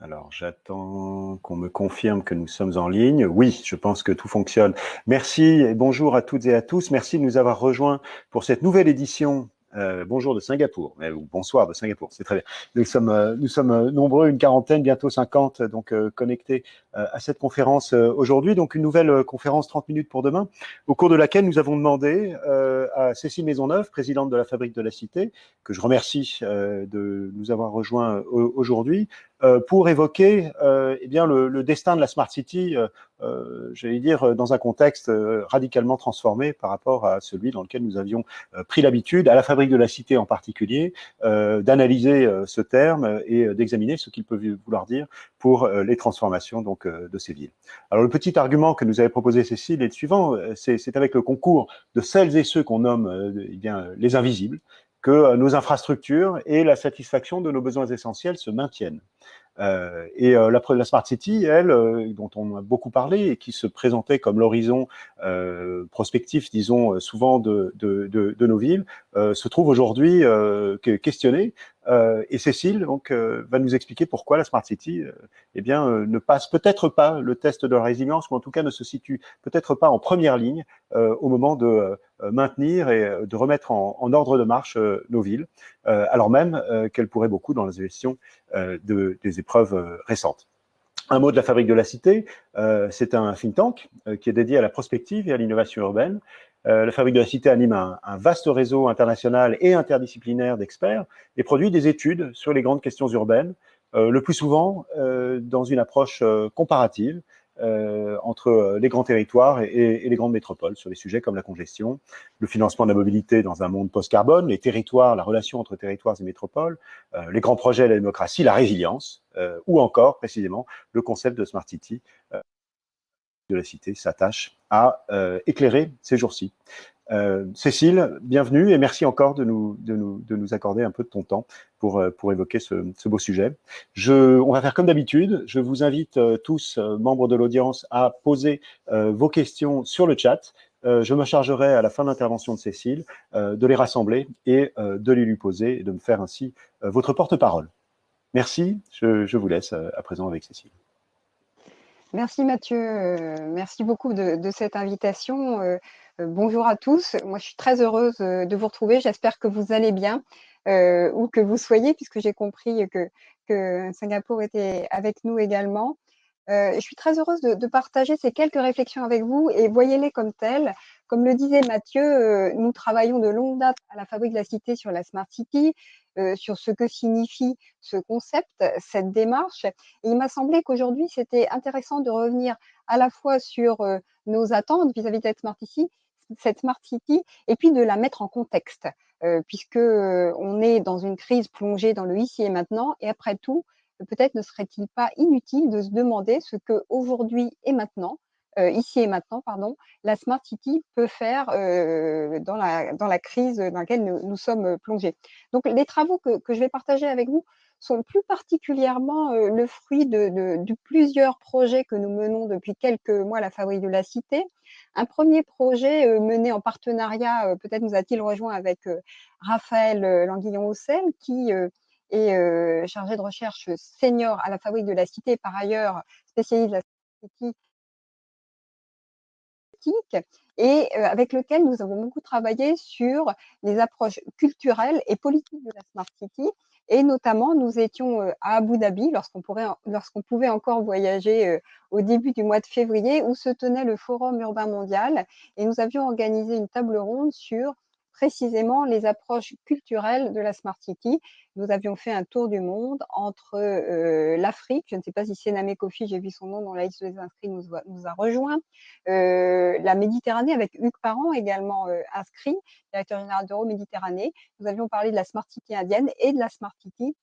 Alors, j'attends qu'on me confirme que nous sommes en ligne. Oui, je pense que tout fonctionne. Merci et bonjour à toutes et à tous. Merci de nous avoir rejoints pour cette nouvelle édition. Bonjour de Singapour, ou bonsoir de Singapour, c'est très bien. Nous sommes nombreux, une quarantaine, bientôt 50, donc connectés à cette conférence aujourd'hui. Donc une nouvelle conférence 30 minutes pour demain, au cours de laquelle nous avons demandé à Cécile Maisonneuve, présidente de la Fabrique de la Cité, que je remercie de nous avoir rejoints aujourd'hui, pour évoquer eh bien le destin de la Smart City, j'allais dire, dans un contexte radicalement transformé par rapport à celui dans lequel nous avions pris l'habitude, à la Fabrique de la Cité en particulier, d'analyser ce terme et d'examiner ce qu'il peut vouloir dire pour les transformations donc de ces villes. Alors le petit argument que nous avait proposé Cécile est le suivant, c'est avec le concours de celles et ceux qu'on nomme eh bien, les invisibles, que nos infrastructures et la satisfaction de nos besoins essentiels se maintiennent. La Smart City, elle, dont on a beaucoup parlé et qui se présentait comme l'horizon prospectif, disons, souvent de nos villes, se trouve aujourd'hui questionnée. Et Cécile donc, va nous expliquer pourquoi la Smart City eh bien, ne passe peut-être pas le test de la résilience, ou en tout cas ne se situe peut-être pas en première ligne au moment de maintenir et de remettre en ordre de marche nos villes, alors même qu'elle pourrait beaucoup dans la gestion des épreuves récentes. Un mot de la Fabrique de la Cité, c'est un think tank qui est dédié à la prospective et à l'innovation urbaine. La Fabrique de la Cité anime un vaste réseau international et interdisciplinaire d'experts et produit des études sur les grandes questions urbaines, le plus souvent dans une approche comparative entre les grands territoires et les grandes métropoles sur des sujets comme la congestion, le financement de la mobilité dans un monde post-carbone, les territoires, la relation entre territoires et métropoles, les grands projets, la démocratie, la résilience, ou encore précisément le concept de Smart City de la Cité s'attache à éclairer ces jours-ci. Cécile, bienvenue et merci encore de nous accorder un peu de ton temps pour évoquer ce beau sujet. On va faire comme d'habitude, je vous invite tous, membres de l'audience, à poser vos questions sur le chat. Je me chargerai à la fin de l'intervention de Cécile de les rassembler et de les lui poser et de me faire ainsi votre porte-parole. Merci, je vous laisse à présent avec Cécile. Merci Mathieu, merci beaucoup de cette invitation. Bonjour à tous, moi je suis très heureuse de vous retrouver, j'espère que vous allez bien, où que vous soyez, puisque j'ai compris que Singapour était avec nous également. Je suis très heureuse de partager ces quelques réflexions avec vous et voyez-les comme telles. Comme le disait Mathieu, nous travaillons de longue date à la Fabrique de la Cité sur la Smart City, sur ce que signifie ce concept, cette démarche. Et il m'a semblé qu'aujourd'hui, c'était intéressant de revenir à la fois sur nos attentes vis-à-vis de cette Smart City, et puis de la mettre en contexte, puisque on est dans une crise plongée dans le ici et maintenant, et après tout, peut-être ne serait-il pas inutile de se demander ce que aujourd'hui et maintenant, ici et maintenant, pardon, la Smart City peut faire dans la crise dans laquelle nous sommes plongés. Donc, les travaux que je vais partager avec vous sont plus particulièrement le fruit de plusieurs projets que nous menons depuis quelques mois à la Fabrique de la Cité. Un premier projet mené en partenariat, peut-être nous a-t-il rejoint avec Raphaël Languillon-Haussel, qui est chargé de recherche senior à la Fabrique de la Cité, par ailleurs spécialiste de la Smart City, et avec lequel nous avons beaucoup travaillé sur les approches culturelles et politiques de la Smart City. Et notamment, nous étions à Abu Dhabi, lorsqu'on pouvait encore voyager au début du mois de février, où se tenait le Forum urbain mondial. Et nous avions organisé une table ronde sur précisément les approches culturelles de la Smart City. Nous avions fait un tour du monde entre l'Afrique, je ne sais pas si Sename Kofi, j'ai vu son nom dans la liste des inscrits, nous a rejoint, la Méditerranée avec Hugues Parent également inscrit, directeur général d'Euroméditerranée. Nous avions parlé de la Smart City indienne et de la Smart City,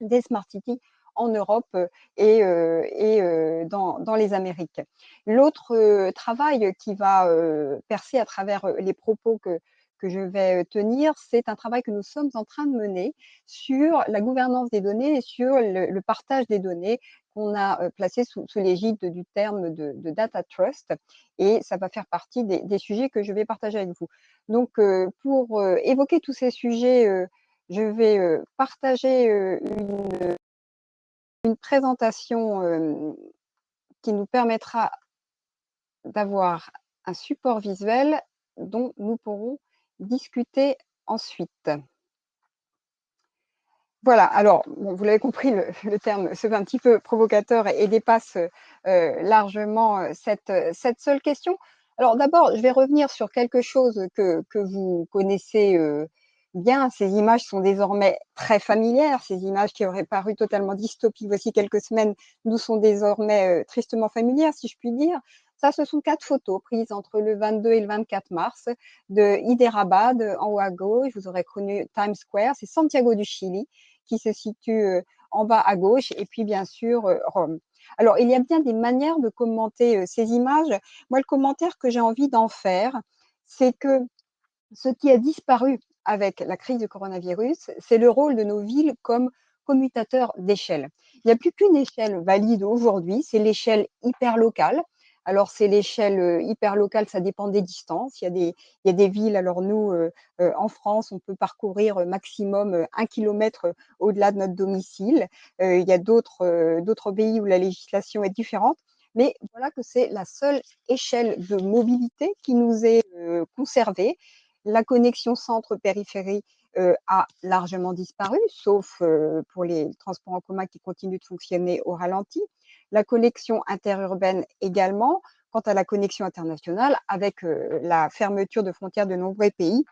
des Smart Cities en Europe et dans les Amériques. L'autre travail qui va percer à travers les propos que je vais tenir, c'est un travail que nous sommes en train de mener sur la gouvernance des données et sur le partage des données qu'on a placé sous l'égide du terme de Data Trust, et ça va faire partie des sujets que je vais partager avec vous. Donc, pour évoquer tous ces sujets, je vais partager une une présentation qui nous permettra d'avoir un support visuel dont nous pourrons discuter ensuite. Voilà, alors bon, vous l'avez compris, le terme se veut un petit peu provocateur et dépasse largement cette seule question. Alors d'abord, je vais revenir sur quelque chose que vous connaissez bien. Ces images sont désormais très familières. Ces images qui auraient paru totalement dystopiques voici quelques semaines nous sont désormais tristement familières, si je puis dire. Ça, ce sont 4 photos prises entre le 22 et le 24 mars de Hyderabad, en haut à gauche. Vous aurez connu Times Square, c'est Santiago du Chili qui se situe en bas à gauche, et puis bien sûr Rome. Alors, il y a bien des manières de commenter ces images. Moi, le commentaire que j'ai envie d'en faire, c'est que ce qui a disparu avec la crise du coronavirus, c'est le rôle de nos villes comme commutateurs d'échelle. Il n'y a plus qu'une échelle valide aujourd'hui, c'est l'échelle hyperlocale. Alors, c'est l'échelle hyperlocale, ça dépend des distances. Il y a des villes, alors nous, en France, on peut parcourir maximum 1 kilomètre au-delà de notre domicile. Il y a d'autres pays où la législation est différente. Mais voilà que c'est la seule échelle de mobilité qui nous est conservée. La connexion centre-périphérie a largement disparu, sauf pour les transports en commun qui continuent de fonctionner au ralenti. La connexion interurbaine également. Quant à la connexion internationale, avec la fermeture de frontières de nombreux pays,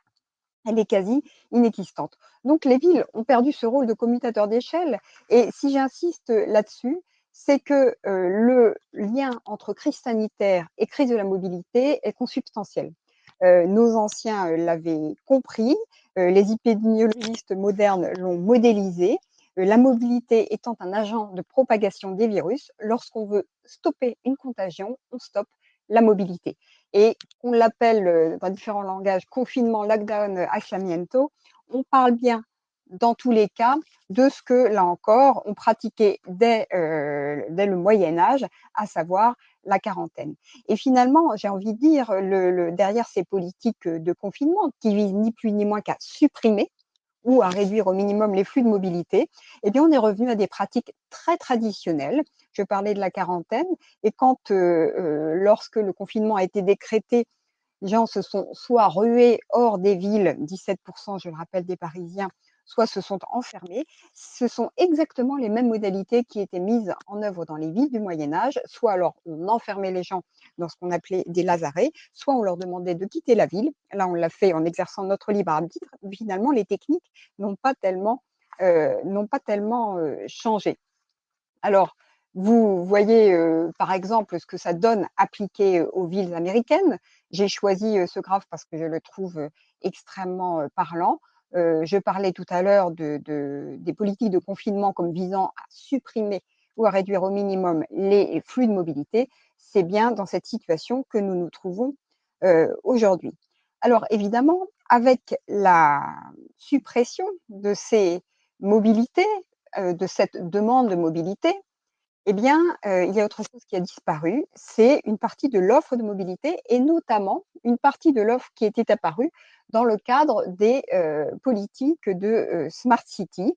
elle est quasi inexistante. Donc les villes ont perdu ce rôle de commutateur d'échelle, et si j'insiste là-dessus, c'est que le lien entre crise sanitaire et crise de la mobilité est consubstantiel. Nos anciens l'avaient compris, les épidémiologistes modernes l'ont modélisé. La mobilité étant un agent de propagation des virus, lorsqu'on veut stopper une contagion, on stoppe la mobilité. Et on l'appelle dans différents langages confinement, lockdown, aislamiento, on parle bien dans tous les cas de ce que, là encore, on pratiquait dès le Moyen Âge, à savoir la quarantaine. Et finalement, j'ai envie de dire, derrière ces politiques de confinement qui visent ni plus ni moins qu'à supprimer ou à réduire au minimum les flux de mobilité, eh bien, on est revenu à des pratiques très traditionnelles. Je parlais de la quarantaine, et quand, lorsque le confinement a été décrété, les gens se sont soit rués hors des villes, 17%, je le rappelle, des Parisiens, soit se sont enfermés. Ce sont exactement les mêmes modalités qui étaient mises en œuvre dans les villes du Moyen Âge. Soit alors on enfermait les gens dans ce qu'on appelait des lazarets, soit on leur demandait de quitter la ville. Là, on l'a fait en exerçant notre libre arbitre. Finalement, les techniques n'ont pas tellement changé. Alors, vous voyez, par exemple, ce que ça donne appliqué aux villes américaines. J'ai choisi ce graphe parce que je le trouve extrêmement parlant. Je parlais tout à l'heure des politiques de confinement comme visant à supprimer ou à réduire au minimum les flux de mobilité. C'est bien dans cette situation que nous nous trouvons aujourd'hui. Alors évidemment, avec la suppression de ces mobilités, de cette demande de mobilité, eh bien, il y a autre chose qui a disparu, c'est une partie de l'offre de mobilité, et notamment une partie de l'offre qui était apparue dans le cadre des politiques de smart city,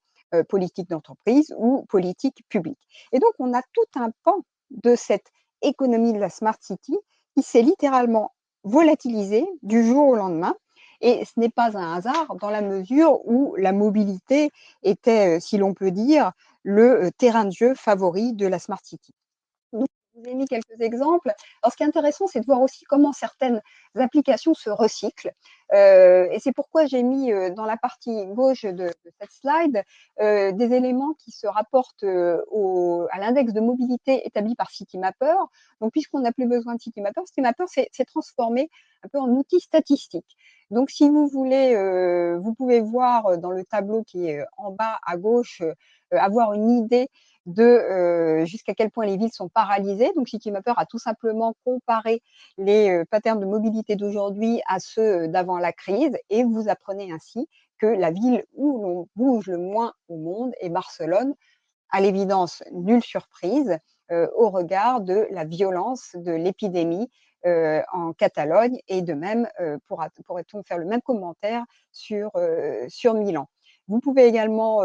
politique d'entreprise ou politique publique. Et donc on a tout un pan de cette économie de la smart city qui s'est littéralement volatilisée du jour au lendemain, et ce n'est pas un hasard dans la mesure où la mobilité était, si l'on peut dire, le terrain de jeu favori de la smart city. Donc, je vous ai mis quelques exemples. Alors, ce qui est intéressant, c'est de voir aussi comment certaines applications se recyclent. Et c'est pourquoi j'ai mis dans la partie gauche de cette slide des éléments qui se rapportent à l'index de mobilité établi par Citymapper. Donc, puisqu'on n'a plus besoin de Citymapper, Citymapper s'est transformé un peu en outil statistique. Donc, si vous voulez, vous pouvez voir dans le tableau qui est en bas à gauche, avoir une idée de jusqu'à quel point les villes sont paralysées. Donc, Citymapper a tout simplement comparé les patterns de mobilité d'aujourd'hui à ceux d'avant la crise, et vous apprenez ainsi que la ville où l'on bouge le moins au monde est Barcelone. À l'évidence, nulle surprise au regard de la violence de l'épidémie en Catalogne, et de même pourrait-on faire le même commentaire sur Milan. Vous pouvez également,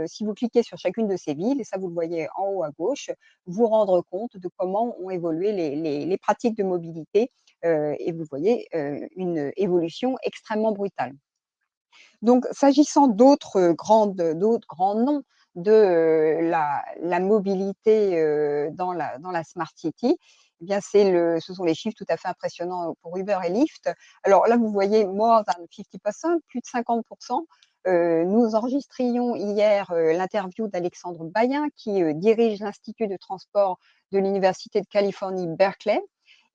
si vous cliquez sur chacune de ces villes, et ça vous le voyez en haut à gauche, vous rendre compte de comment ont évolué les pratiques de mobilité, et vous voyez, une évolution extrêmement brutale. Donc, s'agissant d'autres grands noms de, la mobilité, dans la smart city, eh bien, ce sont les chiffres tout à fait impressionnants pour Uber et Lyft. Alors là, vous voyez more than 50%, plus de 50. Nous enregistrions hier, l'interview d'Alexandre Bayen qui, dirige l'Institut de transport de l'Université de Californie, Berkeley,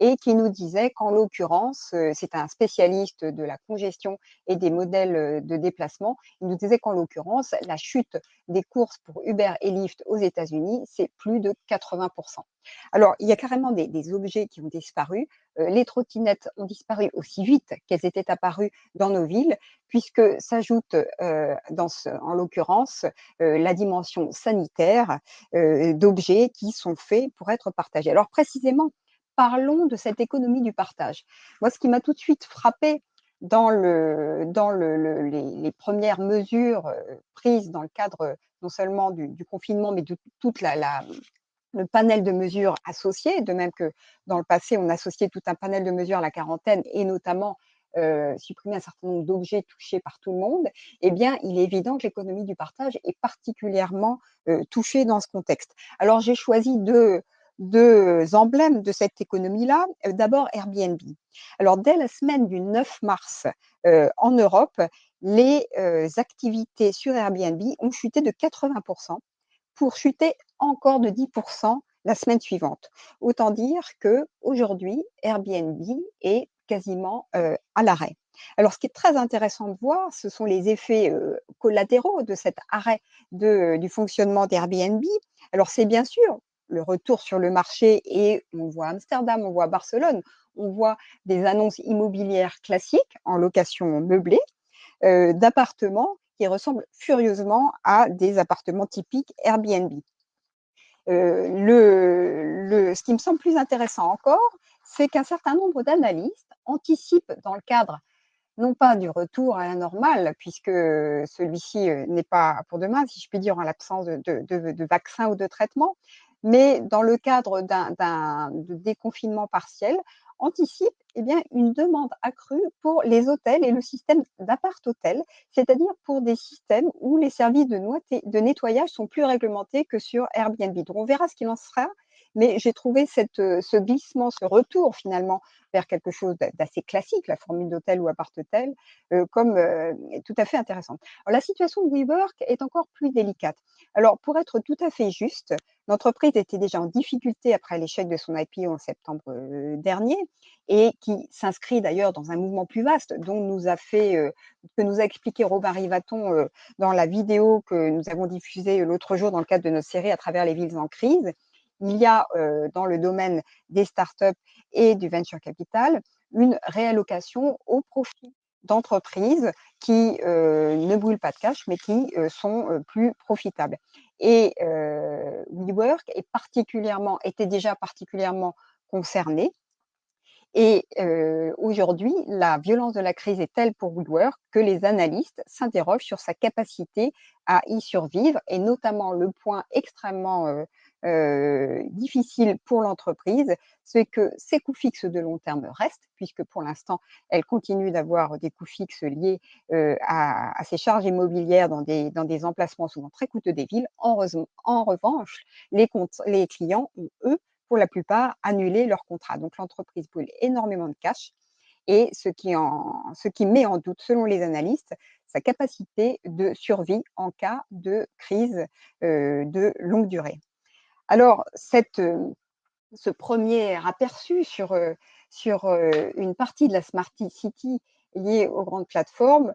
et qui nous disait qu'en l'occurrence, c'est un spécialiste de la congestion et des modèles, de déplacement. Il nous disait qu'en l'occurrence, la chute des courses pour Uber et Lyft aux États-Unis, c'est plus de 80. Alors, il y a carrément des objets qui ont disparu. Les trottinettes ont disparu aussi vite qu'elles étaient apparues dans nos villes, puisque s'ajoute, en l'occurrence, la dimension sanitaire, d'objets qui sont faits pour être partagés. Alors précisément, parlons de cette économie du partage. Moi, ce qui m'a tout de suite frappé dans les premières mesures, prises dans le cadre, non seulement du confinement, mais de toute le panel de mesures associées, de même que dans le passé, on associait tout un panel de mesures à la quarantaine et notamment, supprimer un certain nombre d'objets touchés par tout le monde. Eh bien, il est évident que l'économie du partage est particulièrement, touchée dans ce contexte. Alors j'ai choisi 2 emblèmes de cette économie-là. D'abord Airbnb. Alors dès la semaine du 9 mars, en Europe, les, activités sur Airbnb ont chuté de 80 pour chuter encore de 10 la semaine suivante. Autant dire qu'aujourd'hui, Airbnb est quasiment, à l'arrêt. Alors ce qui est très intéressant de voir, ce sont les effets, collatéraux de cet arrêt du fonctionnement d'Airbnb. Alors c'est bien sûr le retour sur le marché et on voit Amsterdam, on voit Barcelone, on voit des annonces immobilières classiques en location meublée, d'appartements qui ressemblent furieusement à des appartements typiques Airbnb. Ce qui me semble plus intéressant encore, c'est qu'un certain nombre d'analystes anticipent dans le cadre non pas du retour à la normale, puisque celui-ci, n'est pas pour demain, si je puis dire, en l'absence de vaccin ou de traitement, mais dans le cadre d'un de déconfinement partiel, anticipe, eh bien, une demande accrue pour les hôtels et le système d'appart-hôtel, c'est-à-dire pour des systèmes où les services de nettoyage sont plus réglementés que sur Airbnb. Donc on verra ce qu'il en sera, mais j'ai trouvé ce glissement, ce retour finalement vers quelque chose d'assez classique, la formule d'hôtel ou appart-hôtel, comme, tout à fait intéressante. Alors la situation de WeWork est encore plus délicate. Alors pour être tout à fait juste, l'entreprise était déjà en difficulté après l'échec de son IPO en septembre, dernier et qui s'inscrit d'ailleurs dans un mouvement plus vaste que nous a expliqué Robin Rivaton, dans la vidéo que nous avons diffusée l'autre jour dans le cadre de notre série «À travers les villes en crise». Il y a, dans le domaine des startups et du venture capital, une réallocation au profit d'entreprises qui, ne brûlent pas de cash, mais qui, sont, plus profitables. Et WeWork était déjà particulièrement concerné et aujourd'hui, la violence de la crise est telle pour WeWork que les analystes s'interrogent sur sa capacité à y survivre et notamment le point extrêmement, difficile pour l'entreprise, c'est que ses coûts fixes de long terme restent, puisque pour l'instant, elle continue d'avoir des coûts fixes liés, à ses charges immobilières dans des emplacements souvent très coûteux des villes. En revanche, les clients ont, eux, pour la plupart, annulé leur contrat. Donc l'entreprise brûle énormément de cash et ce qui met en doute, selon les analystes, sa capacité de survie en cas de crise, de longue durée. Alors ce premier aperçu sur une partie de la smart city liée aux grandes plateformes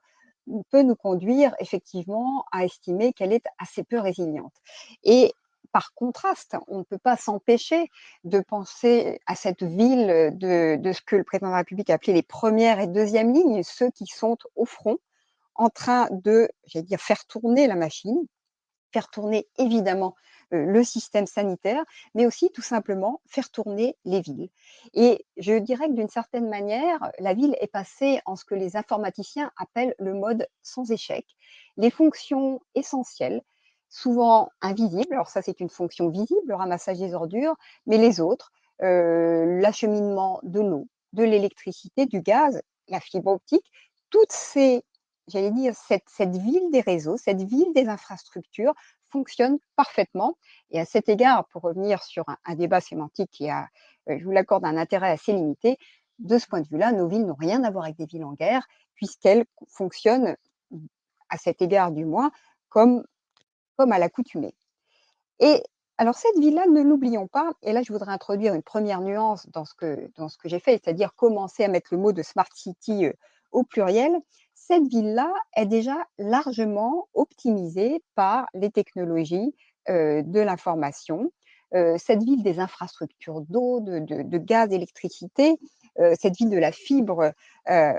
peut nous conduire effectivement à estimer qu'elle est assez peu résiliente. Et par contraste, on ne peut pas s'empêcher de penser à cette ville de ce que le président de la République a appelé les premières et deuxièmes lignes, ceux qui sont au front, en train de, j'allais dire, faire tourner la machine faire tourner évidemment le système sanitaire, mais aussi tout simplement faire tourner les villes. Et je dirais que d'une certaine manière, la ville est passée en ce que les informaticiens appellent le mode sans échec. Les fonctions essentielles, souvent invisibles, alors ça c'est une fonction visible, le ramassage des ordures, mais les autres, l'acheminement de l'eau, de l'électricité, du gaz, la fibre optique, toutes ces, j'allais dire, cette ville des réseaux, cette ville des infrastructures fonctionne parfaitement. Et à cet égard, pour revenir sur un débat sémantique qui a, je vous l'accorde, un intérêt assez limité, de ce point de vue-là, nos villes n'ont rien à voir avec des villes en guerre, puisqu'elles fonctionnent, à cet égard du moins, comme, comme à l'accoutumée. Et alors cette ville-là, ne l'oublions pas, et là je voudrais introduire une première nuance dans ce que j'ai fait, c'est-à-dire commencer à mettre le mot de smart city au pluriel. Cette ville-là est déjà largement optimisée par les technologies de l'information. Cette ville des infrastructures d'eau, de gaz, d'électricité, cette ville de la fibre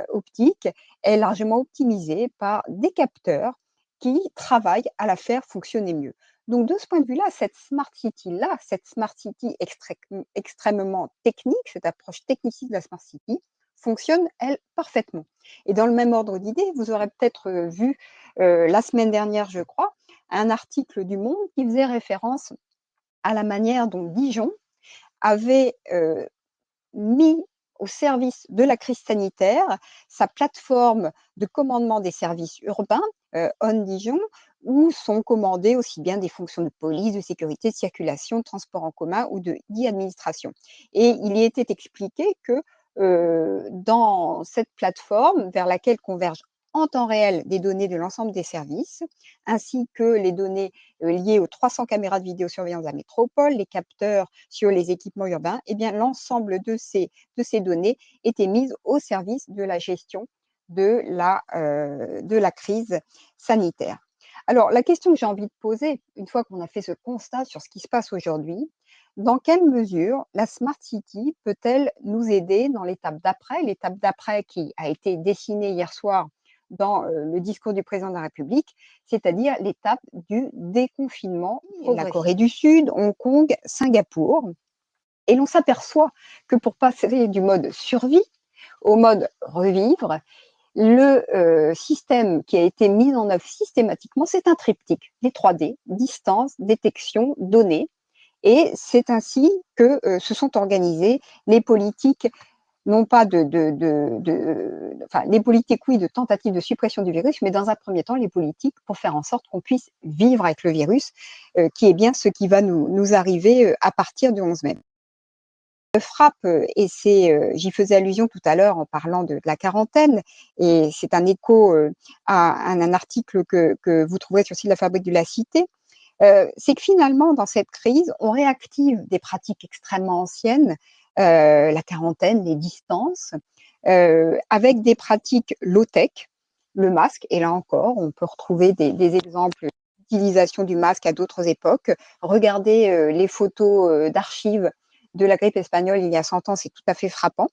optique est largement optimisée par des capteurs qui travaillent à la faire fonctionner mieux. Donc de ce point de vue-là, cette smart city-là, cette smart city extrêmement technique, cette approche techniciste de la smart city, fonctionne, elle, parfaitement. Et dans le même ordre d'idée, vous aurez peut-être vu la semaine dernière, je crois, un article du Monde qui faisait référence à la manière dont Dijon avait mis au service de la crise sanitaire sa plateforme de commandement des services urbains, On Dijon, où sont commandées aussi bien des fonctions de police, de sécurité, de circulation, de transport en commun ou d'e-administration. Et il y était expliqué que dans cette plateforme vers laquelle convergent en temps réel des données de l'ensemble des services, ainsi que les données liées aux 300 caméras de vidéosurveillance de la métropole, les capteurs sur les équipements urbains, eh bien l'ensemble de ces données étaient mises au service de la gestion de la crise sanitaire. Alors, la question que j'ai envie de poser, une fois qu'on a fait ce constat sur ce qui se passe aujourd'hui, dans quelle mesure la Smart City peut-elle nous aider dans l'étape d'après qui a été dessinée hier soir dans le discours du président de la République, c'est-à-dire l'étape du déconfinement, la Corée du Sud, Hong Kong, Singapour. Et l'on s'aperçoit que pour passer du mode survie au mode revivre, le système qui a été mis en œuvre systématiquement, c'est un triptyque, les 3D, distance, détection, données. Et c'est ainsi que se sont organisées les politiques, non pas enfin, les politiques, oui, de tentative de suppression du virus, mais dans un premier temps, les politiques pour faire en sorte qu'on puisse vivre avec le virus, qui est bien ce qui va nous arriver à partir du 11 mai. Me frappe, et c'est, j'y faisais allusion tout à l'heure en parlant de la quarantaine, et c'est un écho à un article que vous trouverez sur le site de la Fabrique de la Cité. C'est que finalement, dans cette crise, on réactive des pratiques extrêmement anciennes, la quarantaine, les distances, avec des pratiques low-tech, le masque, et là encore, on peut retrouver des exemples d'utilisation du masque à d'autres époques. Regardez les photos d'archives de la grippe espagnole il y a 100 ans, c'est tout à fait frappant.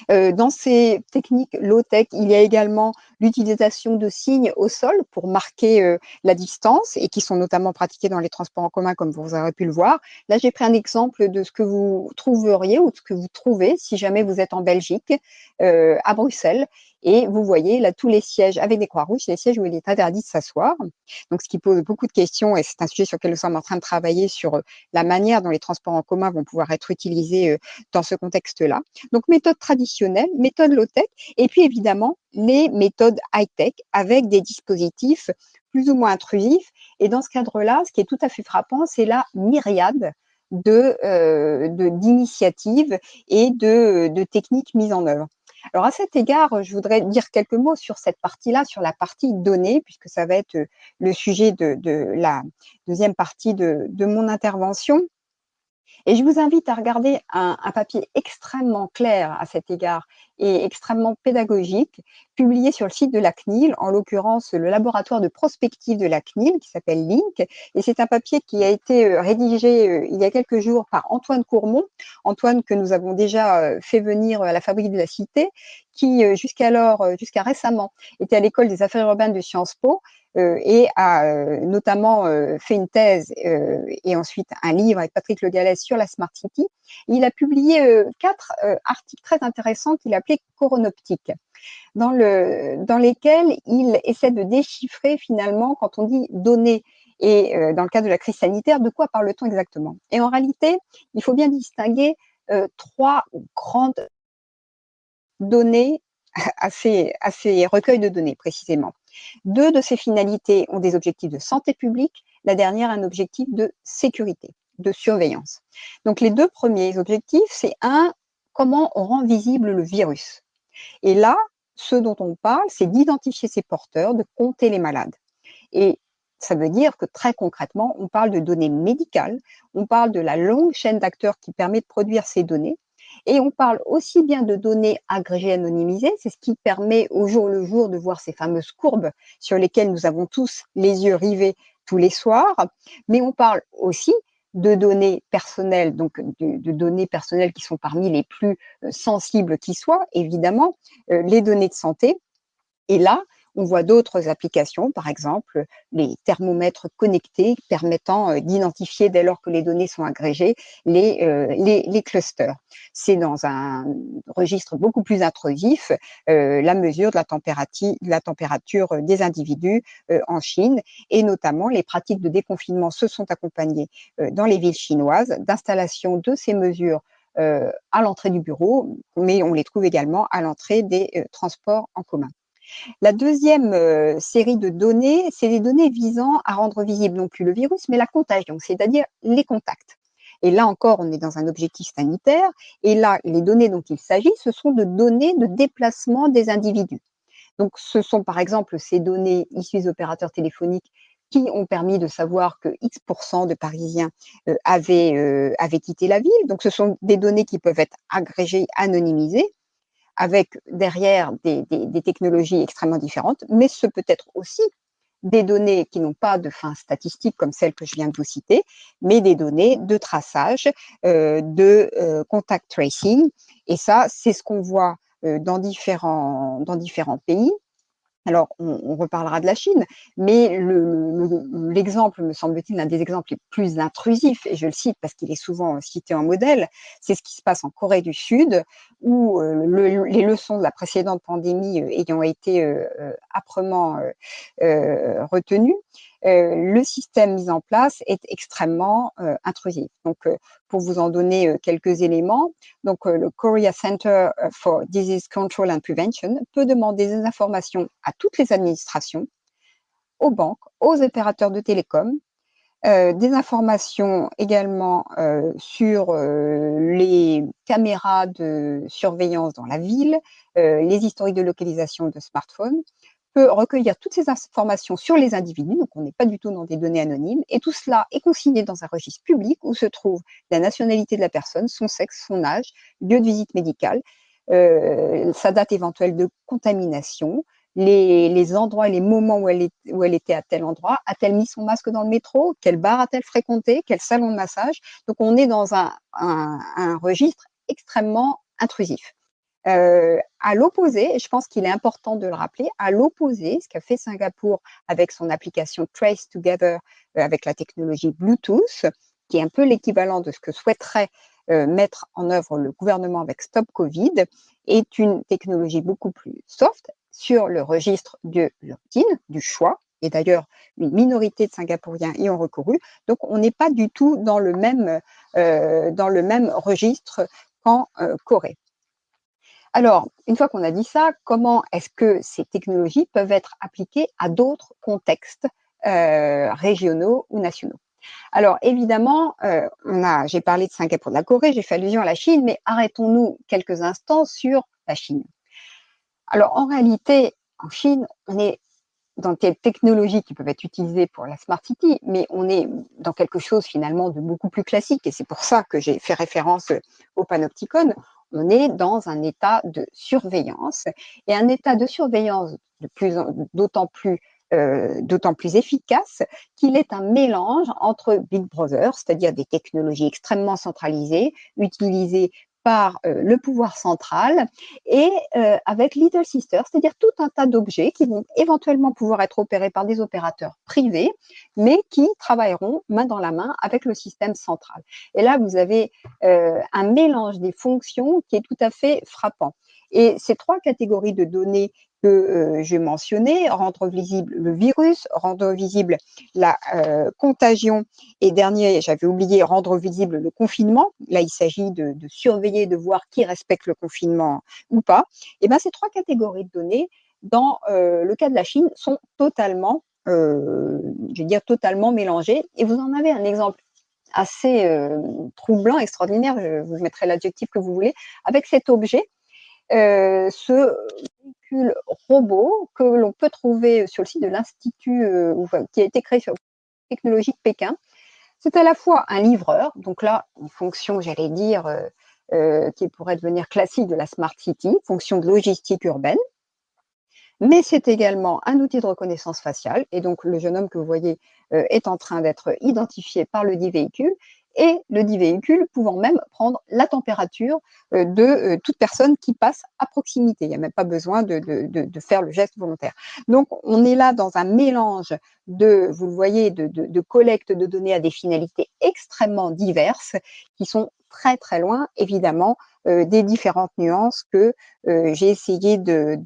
Dans ces techniques low-tech, il y a également l'utilisation de signes au sol pour marquer la distance et qui sont notamment pratiqués dans les transports en commun, comme vous aurez pu le voir. Là, j'ai pris un exemple de ce que vous trouveriez ou de ce que vous trouvez si jamais vous êtes en Belgique, à Bruxelles, et vous voyez là tous les sièges avec des croix rouges, les sièges où il est interdit de s'asseoir. Donc, ce qui pose beaucoup de questions, et c'est un sujet sur lequel nous sommes en train de travailler sur la manière dont les transports en commun vont pouvoir être utilisés dans ce contexte-là. Donc, méthode traditionnelle, méthode low-tech, et puis évidemment, les méthodes high-tech avec des dispositifs plus ou moins intrusifs. Et dans ce cadre-là, ce qui est tout à fait frappant, c'est la myriade d'initiatives et de techniques mises en œuvre. Alors à cet égard, je voudrais dire quelques mots sur cette partie-là, sur la partie données, puisque ça va être le sujet de la deuxième partie de mon intervention. Et je vous invite à regarder un papier extrêmement clair à cet égard et extrêmement pédagogique, publié sur le site de la CNIL, en l'occurrence le laboratoire de prospective de la CNIL, qui s'appelle LINC. Et c'est un papier qui a été rédigé il y a quelques jours par Antoine Courmont, Antoine que nous avons déjà fait venir à la Fabrique de la Cité, qui jusqu'à récemment, était à l'école des affaires urbaines de Sciences Po, et a notamment fait une thèse et ensuite un livre avec Patrick Le Gallès sur la Smart City. Et il a publié 4 articles très intéressants qu'il appelait Coronoptique, dans lesquels il essaie de déchiffrer finalement, quand on dit données, et dans le cadre de la crise sanitaire, de quoi parle-t-on exactement? Et en réalité, il faut bien distinguer 3 grandes données à ces recueils de données précisément. 2 de ces finalités ont des objectifs de santé publique, la dernière un objectif de sécurité, de surveillance. Donc les 2 premiers objectifs, c'est comment on rend visible le virus. Et là, ce dont on parle, c'est d'identifier ses porteurs, de compter les malades. Et ça veut dire que très concrètement, on parle de données médicales, on parle de la longue chaîne d'acteurs qui permet de produire ces données, et on parle aussi bien de données agrégées anonymisées, c'est ce qui permet au jour le jour de voir ces fameuses courbes sur lesquelles nous avons tous les yeux rivés tous les soirs, mais on parle aussi de données personnelles, donc de données personnelles qui sont parmi les plus sensibles qui soient, évidemment, les données de santé. Et là, on voit d'autres applications, par exemple les thermomètres connectés permettant d'identifier, dès lors que les données sont agrégées, les clusters. C'est dans un registre beaucoup plus intrusif, la mesure de la température des individus en Chine, et notamment les pratiques de déconfinement se sont accompagnées dans les villes chinoises d'installation de ces mesures à l'entrée du bureau, mais on les trouve également à l'entrée des transports en commun. La deuxième série de données, c'est les données visant à rendre visible non plus le virus, mais la contagion, c'est-à-dire les contacts. Et là encore, on est dans un objectif sanitaire. Et là, les données dont il s'agit, ce sont de données de déplacement des individus. Donc, ce sont par exemple ces données issues des opérateurs téléphoniques qui ont permis de savoir que X% de Parisiens avaient quitté la ville. Donc, ce sont des données qui peuvent être agrégées, anonymisées, avec derrière des technologies extrêmement différentes, mais ce peut être aussi des données qui n'ont pas de fin statistique comme celles que je viens de vous citer, mais des données de traçage, de contact tracing. Et ça, c'est ce qu'on voit dans différents pays. Alors, on reparlera de la Chine, mais l'exemple, me semble-t-il, l'un des exemples les plus intrusifs, et je le cite parce qu'il est souvent cité en modèle, c'est ce qui se passe en Corée du Sud, où les leçons de la précédente pandémie ayant été âprement retenues, le système mis en place est extrêmement intrusif. Donc, pour vous en donner quelques éléments, donc le Korea Center for Disease Control and Prevention peut demander des informations à toutes les administrations, aux banques, aux opérateurs de télécom, des informations également sur les caméras de surveillance dans la ville, les historiques de localisation de smartphones, peut recueillir toutes ces informations sur les individus, donc on n'est pas du tout dans des données anonymes, et tout cela est consigné dans un registre public où se trouve la nationalité de la personne, son sexe, son âge, lieu de visite médicale, sa date éventuelle de contamination, les endroits et les moments où elle était à tel endroit, a-t-elle mis son masque dans le métro, quel bar a-t-elle fréquenté, quel salon de massage. Donc on est dans un registre extrêmement intrusif. À l'opposé, et je pense qu'il est important de le rappeler, à l'opposé, ce qu'a fait Singapour avec son application Trace Together avec la technologie Bluetooth, qui est un peu l'équivalent de ce que souhaiterait mettre en œuvre le gouvernement avec Stop Covid, est une technologie beaucoup plus soft sur le registre de l'opt-in, du choix. Et d'ailleurs, une minorité de Singapouriens y ont recouru. Donc, on n'est pas du tout dans le même registre qu'en Corée. Alors, une fois qu'on a dit ça, comment est-ce que ces technologies peuvent être appliquées à d'autres contextes régionaux ou nationaux? Alors, évidemment, j'ai parlé de Singapour, de la Corée, j'ai fait allusion à la Chine, mais arrêtons-nous quelques instants sur la Chine. Alors, en réalité, en Chine, on est dans des technologies qui peuvent être utilisées pour la Smart City, mais on est dans quelque chose finalement de beaucoup plus classique, et c'est pour ça que j'ai fait référence au Panopticon. on est dans un état de surveillance, et un état de surveillance d'autant plus efficace qu'il est un mélange entre Big Brother, c'est-à-dire des technologies extrêmement centralisées, utilisées par le pouvoir central, et avec Little Sister, c'est-à-dire tout un tas d'objets qui vont éventuellement pouvoir être opérés par des opérateurs privés, mais qui travailleront main dans la main avec le système central. Et là, vous avez un mélange des fonctions qui est tout à fait frappant. Et ces trois catégories de données que j'ai mentionnées, rendre visible le virus, rendre visible la contagion, et dernier, j'avais oublié, rendre visible le confinement. Là, il s'agit de surveiller, de voir qui respecte le confinement ou pas. Et bien, ces trois catégories de données, dans le cas de la Chine, sont totalement, je veux dire, totalement mélangées. Et vous en avez un exemple assez troublant, extraordinaire, je vous mettrai l'adjectif que vous voulez, avec cet objet, ce véhicule robot que l'on peut trouver sur le site de l'Institut, qui a été créé sur technologie de Pékin. C'est à la fois un livreur, donc là, une fonction, j'allais dire, qui pourrait devenir classique de la Smart City, fonction de logistique urbaine, mais c'est également un outil de reconnaissance faciale, et donc le jeune homme que vous voyez est en train d'être identifié par le dit véhicule, et le dit véhicule pouvant même prendre la température de toute personne qui passe à proximité. Il n'y a même pas besoin de faire le geste volontaire. Donc on est là dans un mélange vous le voyez, de collecte de données à des finalités extrêmement diverses, qui sont très très loin, évidemment, des différentes nuances que j'ai essayé de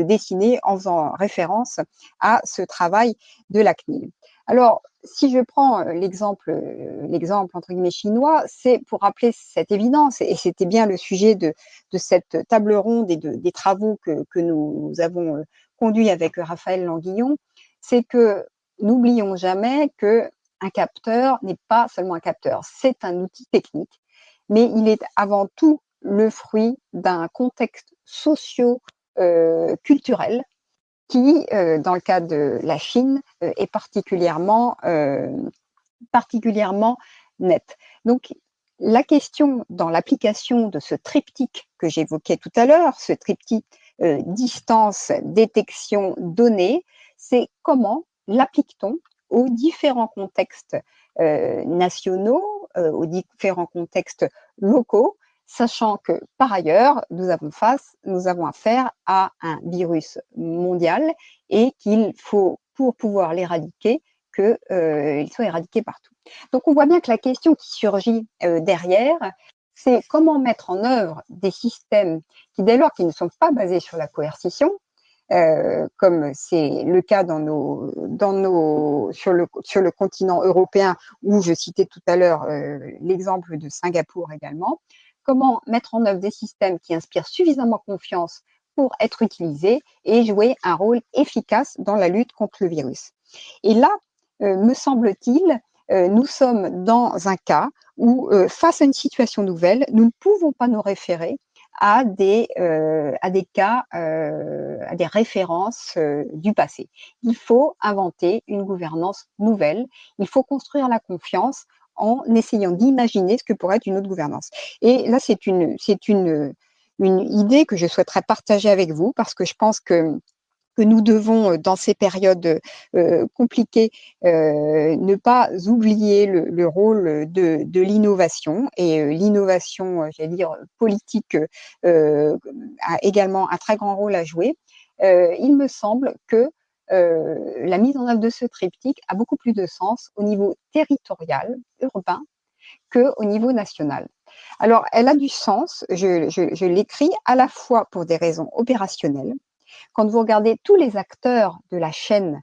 dessiner en faisant référence à ce travail de la CNIL. Alors, si je prends l'exemple entre guillemets chinois, c'est pour rappeler cette évidence, et c'était bien le sujet de cette table ronde et des travaux que nous avons conduits avec Raphaël Languillon, c'est que n'oublions jamais que un capteur n'est pas seulement un capteur, c'est un outil technique, mais il est avant tout le fruit d'un contexte socio-culturel qui, dans le cas de la Chine, est particulièrement net. Donc, la question dans l'application de ce triptyque que j'évoquais tout à l'heure, ce triptyque distance, détection, données, c'est comment l'applique-t-on aux différents contextes nationaux, aux différents contextes locaux, sachant que par ailleurs, nous avons affaire à un virus mondial, et qu'il faut, pour pouvoir l'éradiquer, qu'il soit éradiqué partout. Donc on voit bien que la question qui surgit derrière, c'est comment mettre en œuvre des systèmes qui, dès lors qu'ils ne sont pas basés sur la coercition, comme c'est le cas sur le continent européen, où je citais tout à l'heure l'exemple de Singapour également, comment mettre en œuvre des systèmes qui inspirent suffisamment confiance pour être utilisés et jouer un rôle efficace dans la lutte contre le virus. Et là, me semble-t-il, nous sommes dans un cas où, face à une situation nouvelle, nous ne pouvons pas nous référer à des cas, à des références du passé. Il faut inventer une gouvernance nouvelle, il faut construire la confiance en essayant d'imaginer ce que pourrait être une autre gouvernance. Et là, c'est une idée que je souhaiterais partager avec vous, parce que je pense que nous devons, dans ces périodes compliquées, ne pas oublier le rôle de l'innovation. Et l'innovation, j'allais dire, politique, a également un très grand rôle à jouer. Il me semble que la mise en œuvre de ce triptyque a beaucoup plus de sens au niveau territorial, urbain, qu'au niveau national. Alors, elle a du sens, je l'écris à la fois pour des raisons opérationnelles. Quand vous regardez tous les acteurs de la chaîne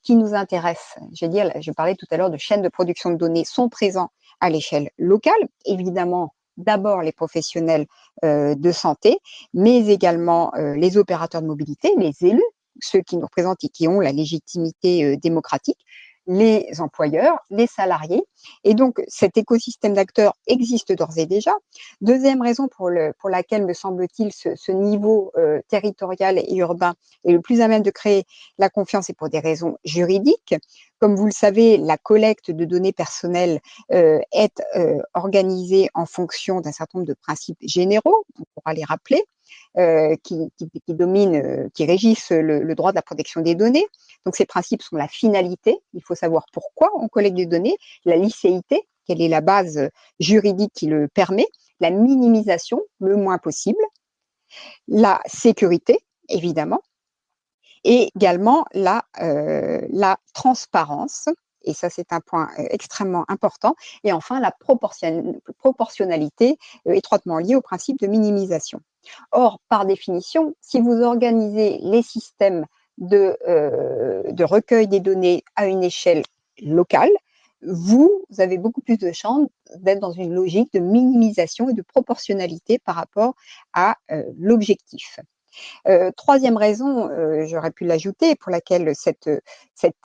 qui nous intéressent, je parlais tout à l'heure de chaînes de production de données, sont présents à l'échelle locale, évidemment d'abord les professionnels de santé, mais également les opérateurs de mobilité, les élus, ceux qui nous représentent et qui ont la légitimité démocratique, les employeurs, les salariés. Et donc, cet écosystème d'acteurs existe d'ores et déjà. Deuxième raison pour laquelle, me semble-t-il, ce niveau territorial et urbain est le plus à même de créer la confiance, c'est pour des raisons juridiques. Comme vous le savez, la collecte de données personnelles est organisée en fonction d'un certain nombre de principes généraux, on pourra les rappeler, qui dominent, qui régissent le droit de la protection des données. Donc ces principes sont la finalité, il faut savoir pourquoi on collecte des données, la licéité, quelle est la base juridique qui le permet, la minimisation, le moins possible, la sécurité, évidemment, et également la transparence, et ça c'est un point extrêmement important, et enfin la proportionnalité étroitement liée au principe de minimisation. Or, par définition, si vous organisez les systèmes de recueil des données à une échelle locale, vous avez beaucoup plus de chances d'être dans une logique de minimisation et de proportionnalité par rapport à l'objectif. Troisième raison, j'aurais pu l'ajouter, pour laquelle cet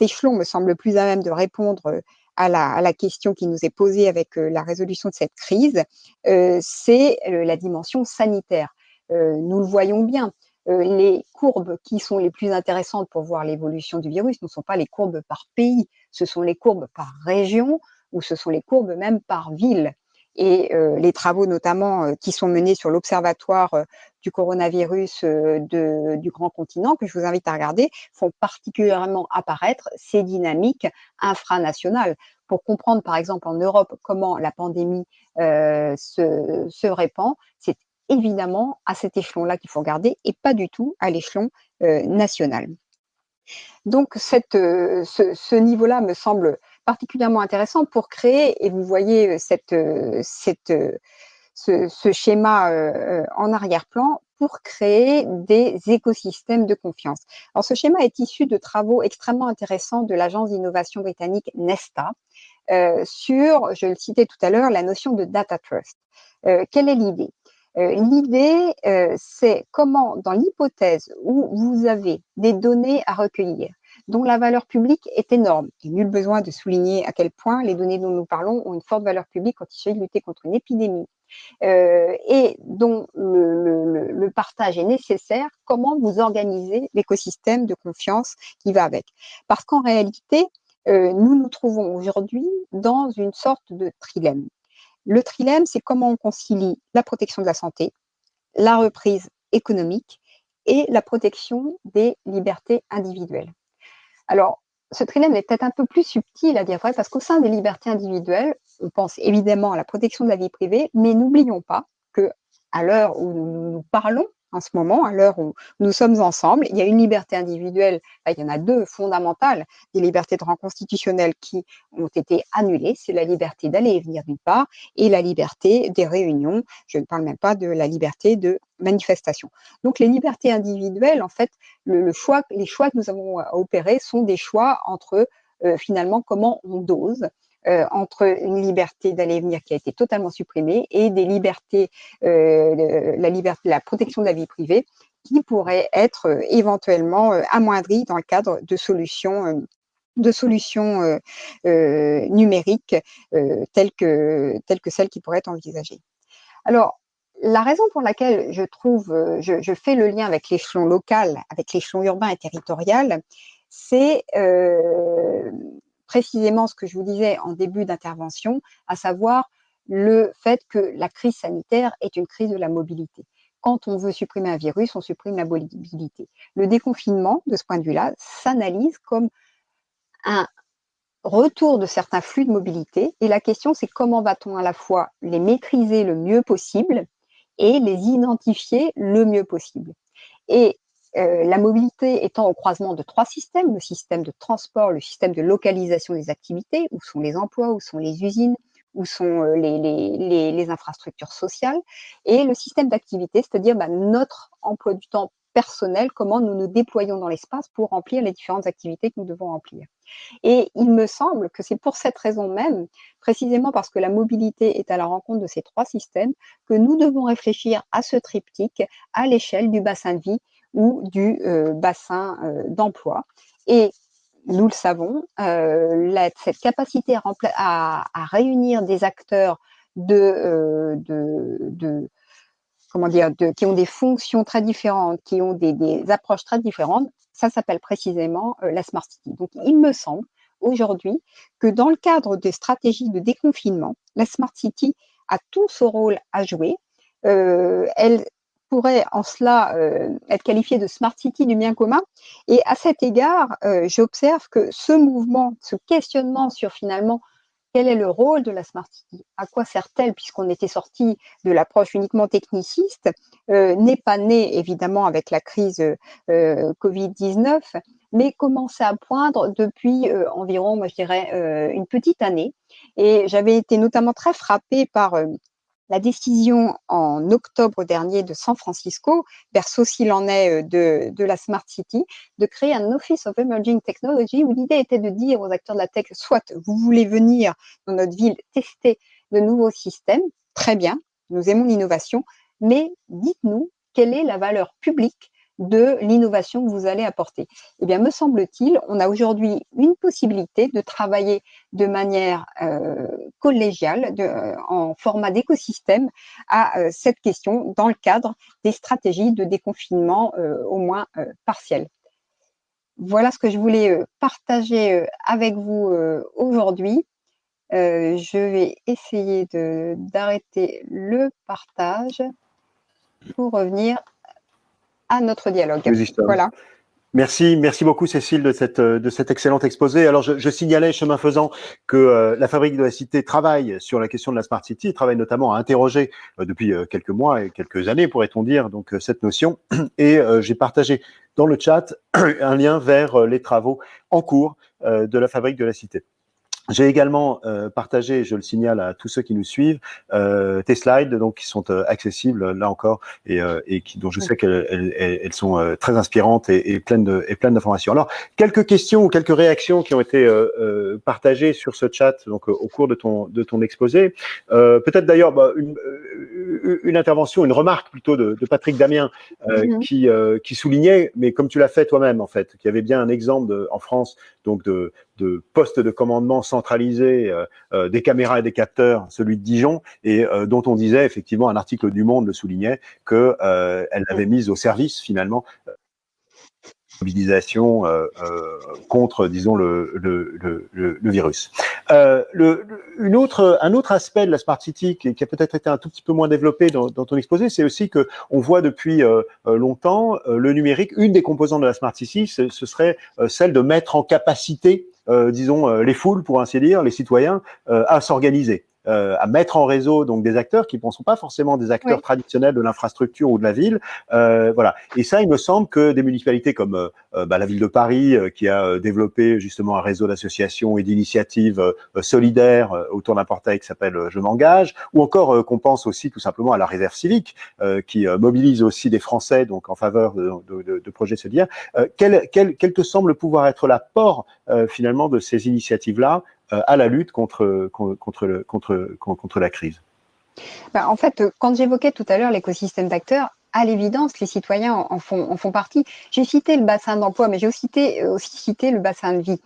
échelon me semble plus à même de répondre à la question qui nous est posée avec la résolution de cette crise, c'est la dimension sanitaire. Nous le voyons bien, les courbes qui sont les plus intéressantes pour voir l'évolution du virus ne sont pas les courbes par pays, ce sont les courbes par région ou ce sont les courbes même par ville. Et les travaux notamment qui sont menés sur l'observatoire du coronavirus du grand continent, que je vous invite à regarder, font particulièrement apparaître ces dynamiques infranationales. Pour comprendre, par exemple, en Europe, comment la pandémie se répand, c'est évidemment à cet échelon-là qu'il faut regarder et pas du tout à l'échelon national. Donc ce niveau-là me semble particulièrement intéressant pour créer, et vous voyez ce schéma en arrière-plan, pour créer des écosystèmes de confiance. Alors ce schéma est issu de travaux extrêmement intéressants de l'agence d'innovation britannique Nesta sur, je le citais tout à l'heure, la notion de data trust. Quelle est l'idée? L'idée, c'est comment, dans l'hypothèse où vous avez des données à recueillir, dont la valeur publique est énorme, et nul besoin de souligner à quel point les données dont nous parlons ont une forte valeur publique quand il s'agit de lutter contre une épidémie, et dont le partage est nécessaire, comment vous organisez l'écosystème de confiance qui va avec. Parce qu'en réalité, nous nous trouvons aujourd'hui dans une sorte de trilemme. Le trilemme, c'est comment on concilie la protection de la santé, la reprise économique et la protection des libertés individuelles. Alors, ce trilemme est peut-être un peu plus subtil à dire vrai, parce qu'au sein des libertés individuelles, on pense évidemment à la protection de la vie privée, mais n'oublions pas que, à l'heure où nous parlons en ce moment, à l'heure où nous sommes ensemble, il y a une liberté individuelle, il y en a deux fondamentales, des libertés de rang constitutionnel qui ont été annulées, c'est la liberté d'aller et venir d'une part, et la liberté des réunions, je ne parle même pas de la liberté de manifestation. Donc les libertés individuelles, en fait, les choix que nous avons à opérer sont des choix entre finalement comment on dose, entre une liberté d'aller et venir qui a été totalement supprimée et des libertés, la protection de la vie privée qui pourrait être éventuellement amoindrie dans le cadre de solutions numériques telles que celles qui pourraient être envisagées. Alors, la raison pour laquelle je fais le lien avec l'échelon local, avec l'échelon urbain et territorial, c'est précisément ce que je vous disais en début d'intervention, à savoir le fait que la crise sanitaire est une crise de la mobilité. Quand on veut supprimer un virus, on supprime la mobilité. Le déconfinement, de ce point de vue-là, s'analyse comme un retour de certains flux de mobilité. Et la question, c'est comment va-t-on à la fois les maîtriser le mieux possible et les identifier le mieux possible. Et la mobilité étant au croisement de trois systèmes, le système de transport, le système de localisation des activités, où sont les emplois, où sont les usines, où sont les infrastructures sociales, et le système d'activité, c'est-à-dire notre emploi du temps personnel, comment nous nous déployons dans l'espace pour remplir les différentes activités que nous devons remplir. Et il me semble que c'est pour cette raison même, précisément parce que la mobilité est à la rencontre de ces trois systèmes, que nous devons réfléchir à ce triptyque à l'échelle du bassin de vie ou du bassin d'emploi. Et nous le savons, cette capacité à réunir des acteurs comment dire, qui ont des fonctions très différentes, qui ont des approches très différentes, ça s'appelle précisément la Smart City. Donc, il me semble aujourd'hui que dans le cadre des stratégies de déconfinement, la Smart City a tout son rôle à jouer. Elle pourrait en cela être qualifiée de Smart City du bien commun. Et à cet égard, j'observe que ce mouvement, ce questionnement sur finalement quel est le rôle de la Smart City? À quoi sert-elle puisqu'on était sorti de l'approche uniquement techniciste, n'est pas né évidemment avec la crise Covid-19, mais commençait à poindre depuis environ, moi je dirais, une petite année. Et j'avais été notamment très frappée par la décision en octobre dernier de San Francisco, berceau s'il en est de la Smart City, de créer un Office of Emerging Technology où l'idée était de dire aux acteurs de la tech, soit vous voulez venir dans notre ville tester de nouveaux systèmes, très bien, nous aimons l'innovation, mais dites-nous quelle est la valeur publique de l'innovation que vous allez apporter. Eh bien, me semble-t-il, on a aujourd'hui une possibilité de travailler de manière collégiale, en format d'écosystème, à cette question dans le cadre des stratégies de déconfinement au moins partiel. Voilà ce que je voulais partager avec vous aujourd'hui. Je vais essayer d'arrêter le partage pour revenir à notre dialogue. Voilà. Merci beaucoup Cécile de cet excellent exposé. Alors je signalais chemin faisant que la Fabrique de la Cité travaille sur la question de la Smart City, travaille notamment à interroger depuis quelques mois et quelques années pourrait-on dire donc cette notion. Et j'ai partagé dans le chat un lien vers les travaux en cours de la Fabrique de la Cité. J'ai également partagé, je le signale à tous ceux qui nous suivent, tes slides donc qui sont accessibles là encore et qui dont je sais qu'elles sont très inspirantes et pleines d'informations. Alors quelques questions ou quelques réactions qui ont été partagées sur ce chat donc au cours de ton exposé. Peut-être d'ailleurs une intervention, une remarque plutôt de Patrick Damien qui soulignait, mais comme tu l'as fait toi-même en fait, qu'il y avait bien un exemple en France donc de postes de commandement centralisés, des caméras et des capteurs, celui de Dijon, et dont on disait effectivement, un article du Monde le soulignait, que elle l'avait mise au service finalement mobilisation contre, disons, le virus. Un autre aspect de la Smart City qui a peut-être été un tout petit peu moins développé dans ton exposé, c'est aussi que on voit depuis longtemps le numérique. Une des composantes de la Smart City, ce serait celle de mettre en capacité, disons, les foules, pour ainsi dire, les citoyens, à s'organiser. À mettre en réseau donc des acteurs qui ne sont pas forcément des acteurs traditionnels de l'infrastructure ou de la ville, voilà. Et ça, il me semble que des municipalités comme la ville de Paris, qui a développé justement un réseau d'associations et d'initiatives solidaires autour d'un portail qui s'appelle Je m'engage, ou encore qu'on pense aussi tout simplement à la réserve civique, qui mobilise aussi des Français donc en faveur de projets solidaires. Quel te semble pouvoir être l'apport finalement de ces initiatives-là à la lutte contre la crise? En fait, quand j'évoquais tout à l'heure l'écosystème d'acteurs, à l'évidence, les citoyens en font partie. J'ai cité le bassin d'emploi, mais j'ai aussi cité le bassin de vie.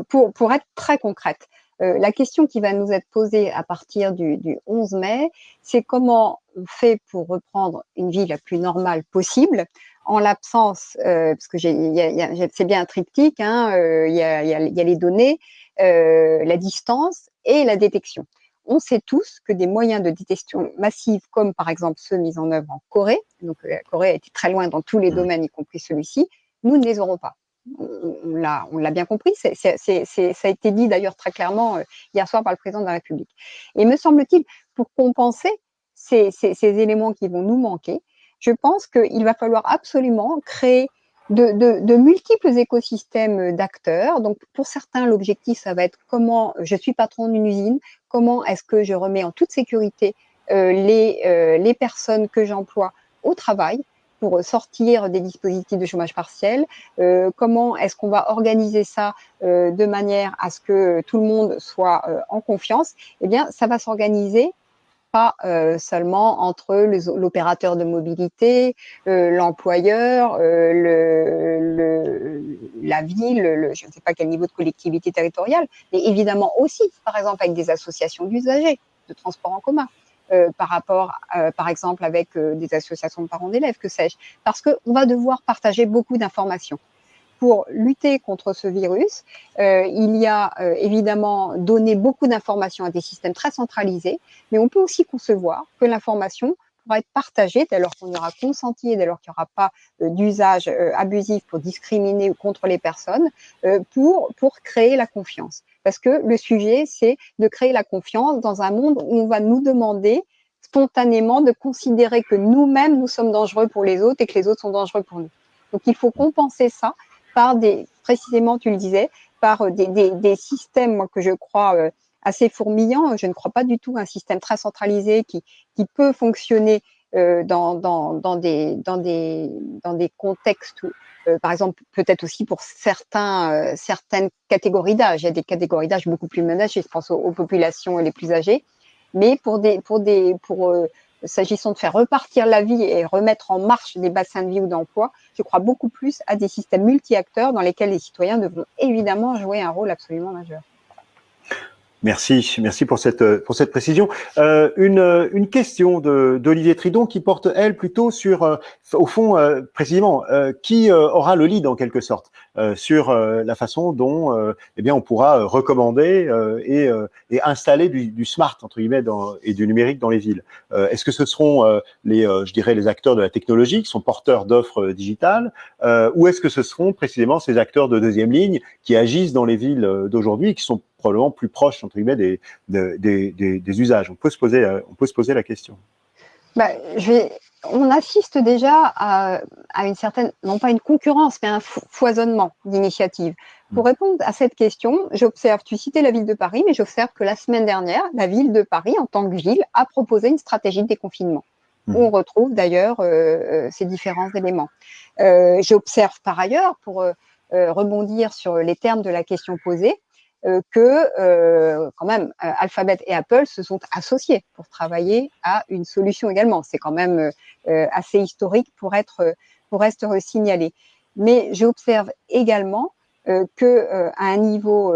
Pour être très concrète, la question qui va nous être posée à partir du 11 mai, c'est comment on fait pour reprendre une vie la plus normale possible en l'absence, parce que c'est bien un triptyque, hein, il y a les données, la distance et la détection. On sait tous que des moyens de détection massive, comme par exemple ceux mis en œuvre en Corée, donc la Corée a été très loin dans tous les domaines, y compris celui-ci, nous ne les aurons pas. On l'a bien compris, ça a été dit d'ailleurs très clairement hier soir par le président de la République. Et me semble-t-il, pour compenser ces éléments qui vont nous manquer, je pense qu'il va falloir absolument créer de multiples écosystèmes d'acteurs. Donc, pour certains, l'objectif, ça va être comment je suis patron d'une usine, comment est-ce que je remets en toute sécurité les personnes que j'emploie au travail pour sortir des dispositifs de chômage partiel, comment est-ce qu'on va organiser ça de manière à ce que tout le monde soit en confiance. Eh bien, ça va s'organiser pas seulement entre l'opérateur de mobilité, l'employeur, la ville, je ne sais pas quel niveau de collectivité territoriale, mais évidemment aussi, par exemple, avec des associations d'usagers de transport en commun. Par exemple, avec des associations de parents d'élèves, que sais-je, parce qu'on va devoir partager beaucoup d'informations. Pour lutter contre ce virus, il y a évidemment donné beaucoup d'informations à des systèmes très centralisés, mais on peut aussi concevoir que l'information pourra être partagée dès lors qu'on y aura consenti et dès lors qu'il n'y aura pas d'usage abusif pour discriminer ou contre les personnes, pour créer la confiance. Parce que le sujet, c'est de créer la confiance dans un monde où on va nous demander spontanément de considérer que nous-mêmes, nous sommes dangereux pour les autres et que les autres sont dangereux pour nous. Donc il faut compenser ça par précisément, tu le disais, par des systèmes, moi, que je crois assez fourmillants. Je ne crois pas du tout à un système très centralisé qui peut fonctionner dans des contextes où, par exemple, peut-être aussi pour certaines catégories d'âge. Il y a des catégories d'âge beaucoup plus menacées, je pense aux populations les plus âgées. Mais s'agissant de faire repartir la vie et remettre en marche des bassins de vie ou d'emploi, je crois beaucoup plus à des systèmes multi-acteurs dans lesquels les citoyens devront évidemment jouer un rôle absolument majeur. Merci pour cette précision. Une question d'Olivier Tridon qui porte, elle, plutôt sur, au fond, précisément, qui aura le lead en quelque sorte sur la façon dont, eh bien, on pourra recommander et installer du smart entre guillemets et du numérique dans les villes. Est-ce que ce seront je dirais, les acteurs de la technologie qui sont porteurs d'offres digitales, ou est-ce que ce seront précisément ces acteurs de deuxième ligne qui agissent dans les villes d'aujourd'hui et qui sont probablement plus proche entre guillemets des usages. On peut se poser la question. On assiste déjà à une certaine, non pas une concurrence, mais un foisonnement d'initiatives. Pour répondre à cette question, j'observe, tu citais la ville de Paris, mais j'observe que la semaine dernière, la ville de Paris, en tant que ville, a proposé une stratégie de déconfinement, où on retrouve d'ailleurs ces différents éléments. J'observe par ailleurs, pour rebondir sur les termes de la question posée, que quand même Alphabet et Apple se sont associés pour travailler à une solution également. C'est quand même assez historique pour être signalé. Mais j'observe également que à un niveau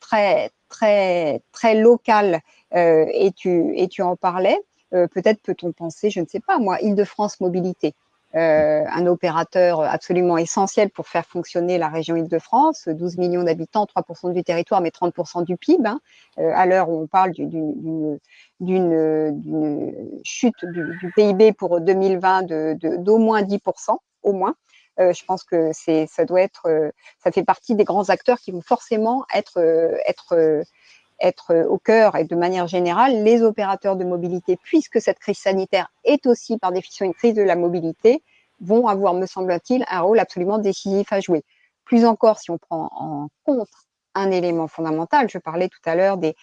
très très très local, et tu en parlais, peut-être peut-on penser, je ne sais pas moi, Île-de-France Mobilité. Un opérateur absolument essentiel pour faire fonctionner la région Île-de-France, 12 millions d'habitants, 3% du territoire, mais 30% du PIB, hein, à l'heure où on parle d'une chute du PIB pour 2020 d'au moins 10%, au moins. Je pense que ça fait partie des grands acteurs qui vont forcément être au cœur et de manière générale les opérateurs de mobilité, puisque cette crise sanitaire est aussi par définition une crise de la mobilité, vont avoir, me semble-t-il, un rôle absolument décisif à jouer. Plus encore, si on prend en compte un élément fondamental, je parlais tout à l'heure de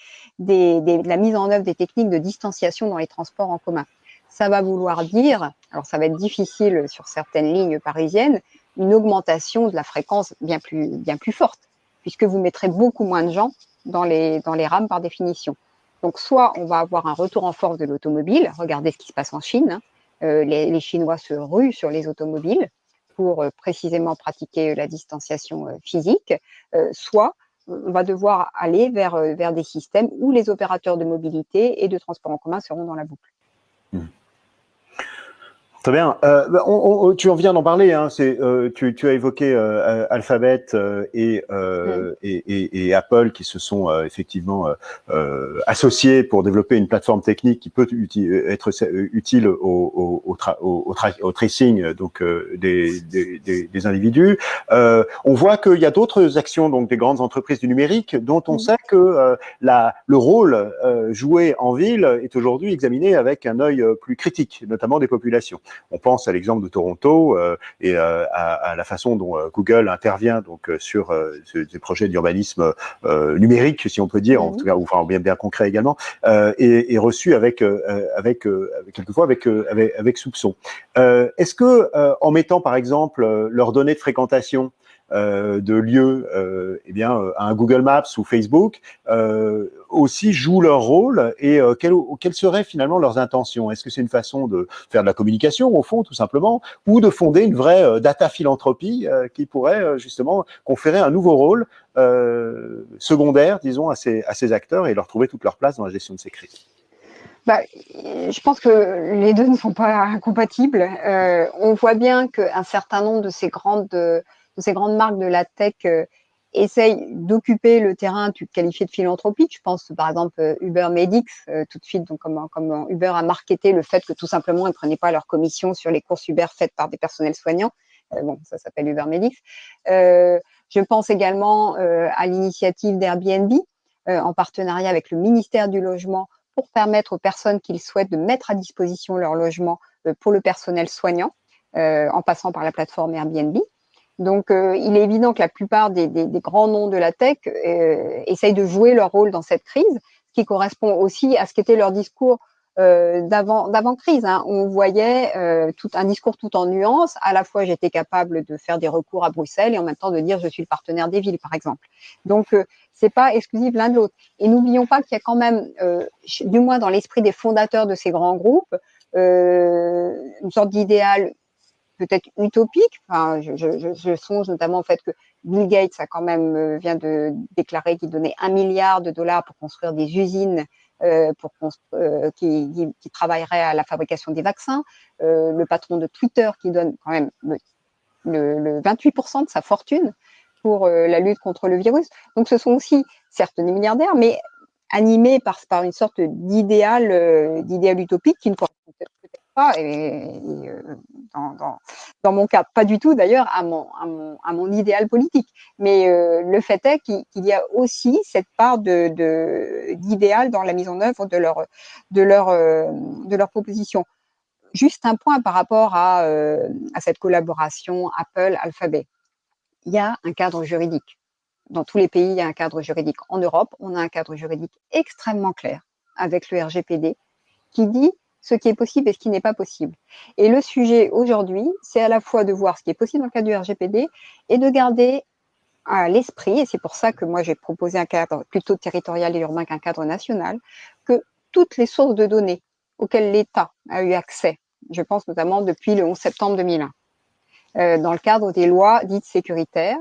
la mise en œuvre des techniques de distanciation dans les transports en commun. Ça va vouloir dire, alors ça va être difficile sur certaines lignes parisiennes, une augmentation de la fréquence bien plus forte, puisque vous mettrez beaucoup moins de gens dans les rames par définition. Donc soit on va avoir un retour en force de l'automobile, regardez ce qui se passe en Chine, hein. Les Chinois se ruent sur les automobiles pour précisément pratiquer la distanciation physique, soit on va devoir aller vers des systèmes où les opérateurs de mobilité et de transport en commun seront dans la boucle. Très bien. Tu en viens d'en parler. Hein, tu as évoqué Alphabet et Apple qui se sont effectivement associés pour développer une plateforme technique qui peut être utile au tracing donc des individus. On voit qu'il y a d'autres actions donc des grandes entreprises du numérique dont on sait que le rôle joué en ville est aujourd'hui examiné avec un œil plus critique, notamment des populations. On pense à l'exemple de Toronto et à la façon dont Google intervient donc sur ces projets d'urbanisme numérique, si on peut dire, en tout cas, ou enfin bien concret également, et reçu quelquefois avec soupçon. Est-ce que en mettant par exemple leurs données de fréquentation de lieux à un Google Maps ou Facebook aussi jouent leur rôle et quelles seraient finalement leurs intentions? Est-ce que c'est une façon de faire de la communication au fond tout simplement ou de fonder une vraie data philanthropie qui pourrait justement conférer un nouveau rôle secondaire, disons, à ces acteurs et leur trouver toute leur place dans la gestion de ces crises? Je pense que les deux ne sont pas incompatibles. On voit bien qu'un certain nombre de ces grandes marques de la tech essayent d'occuper le terrain qualifié de philanthropique. Je pense par exemple Uber Medix tout de suite, donc comment Uber a marketé le fait que tout simplement ils ne prenaient pas leur commission sur les courses Uber faites par des personnels soignants. Ça s'appelle Uber Medix. Je pense également à l'initiative d'Airbnb en partenariat avec le ministère du Logement pour permettre aux personnes qui le souhaitent de mettre à disposition leur logement pour le personnel soignant en passant par la plateforme Airbnb. Donc, il est évident que la plupart des grands noms de la tech essayent de jouer leur rôle dans cette crise, ce qui correspond aussi à ce qu'était leur discours d'avant-crise. Hein. On voyait un discours tout en nuances. À la fois, j'étais capable de faire des recours à Bruxelles et en même temps de dire je suis le partenaire des villes, par exemple. Donc, c'est pas exclusif l'un de l'autre. Et n'oublions pas qu'il y a quand même, du moins dans l'esprit des fondateurs de ces grands groupes, une sorte d'idéal peut-être utopique. Enfin, je songe notamment au fait que Bill Gates a quand même vient de déclarer qu'il donnait $1 milliard pour construire des usines qui travailleraient à la fabrication des vaccins. Le patron de Twitter qui donne quand même le 28% de sa fortune pour la lutte contre le virus. Donc, ce sont aussi, certes, des milliardaires, mais animés par une sorte d'idéal utopique qui ne correspond peut-être pas, dans mon cas, pas du tout d'ailleurs, à mon idéal politique. Mais le fait est qu'il y a aussi cette part d'idéal dans la mise en œuvre de leur proposition. Juste un point par rapport à cette collaboration Apple-Alphabet. Il y a un cadre juridique. Dans tous les pays, il y a un cadre juridique. En Europe, on a un cadre juridique extrêmement clair avec le RGPD qui dit ce qui est possible et ce qui n'est pas possible. Et le sujet aujourd'hui, c'est à la fois de voir ce qui est possible dans le cadre du RGPD et de garder à l'esprit, et c'est pour ça que moi j'ai proposé un cadre plutôt territorial et urbain qu'un cadre national, que toutes les sources de données auxquelles l'État a eu accès, je pense notamment depuis le 11 septembre 2001, dans le cadre des lois dites sécuritaires,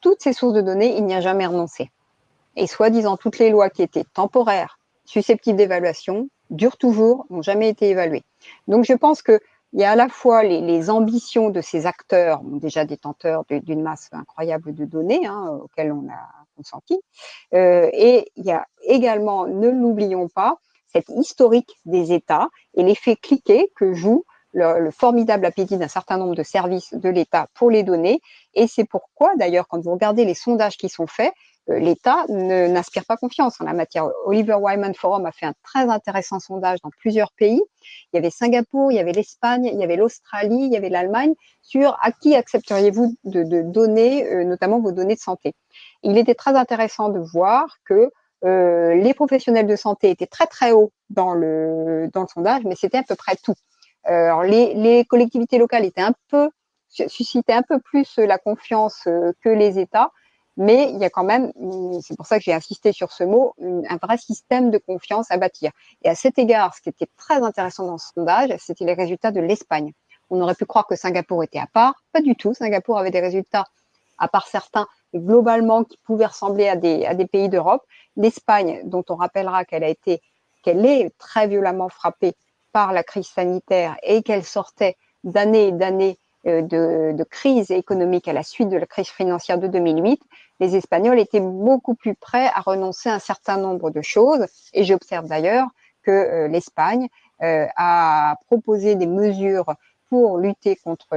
toutes ces sources de données, il n'y a jamais renoncé. Et soi-disant, toutes les lois qui étaient temporaires, susceptibles d'évaluation, durent toujours, n'ont jamais été évaluées. Donc je pense qu'il y a à la fois les ambitions de ces acteurs, déjà détenteurs d'une masse incroyable de données auxquelles on a consenti, et il y a également, ne l'oublions pas, cette historique des États et l'effet cliquet que joue le formidable appétit d'un certain nombre de services de l'État pour les données. Et c'est pourquoi, d'ailleurs, quand vous regardez les sondages qui sont faits, l'État n'inspire pas confiance en la matière. Oliver Wyman Forum a fait un très intéressant sondage dans plusieurs pays. Il y avait Singapour, il y avait l'Espagne, il y avait l'Australie, il y avait l'Allemagne, sur à qui accepteriez-vous de donner, notamment vos données de santé. Il était très intéressant de voir que les professionnels de santé étaient très très hauts dans le sondage, mais c'était à peu près tout. Alors les collectivités locales suscitaient un peu plus la confiance que les États, mais il y a quand même, c'est pour ça que j'ai insisté sur ce mot, un vrai système de confiance à bâtir. Et à cet égard, ce qui était très intéressant dans ce sondage, c'était les résultats de l'Espagne. On aurait pu croire que Singapour était à part, pas du tout. Singapour avait des résultats, à part certains, globalement, qui pouvaient ressembler à des pays d'Europe. L'Espagne, dont on rappellera qu'elle est très violemment frappée par la crise sanitaire et qu'elle sortait d'années et d'années de crise économique à la suite de la crise financière de 2008, les Espagnols étaient beaucoup plus prêts à renoncer à un certain nombre de choses. Et j'observe d'ailleurs que l'Espagne a proposé des mesures pour lutter contre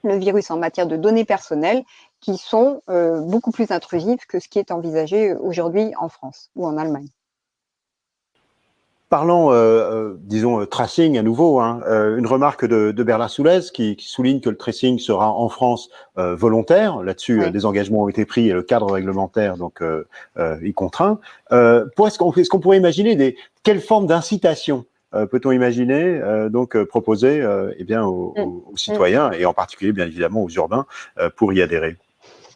le virus en matière de données personnelles qui sont beaucoup plus intrusives que ce qui est envisagé aujourd'hui en France ou en Allemagne. Parlons, disons, tracing à nouveau, une remarque de Bernard Soulez qui souligne que le tracing sera en France volontaire. Là-dessus, Oui. des engagements ont été pris et le cadre réglementaire donc y contraint. Est-ce qu'on pourrait imaginer quelle forme d'incitation peut-on imaginer proposer aux citoyens et en particulier bien évidemment aux urbains pour y adhérer?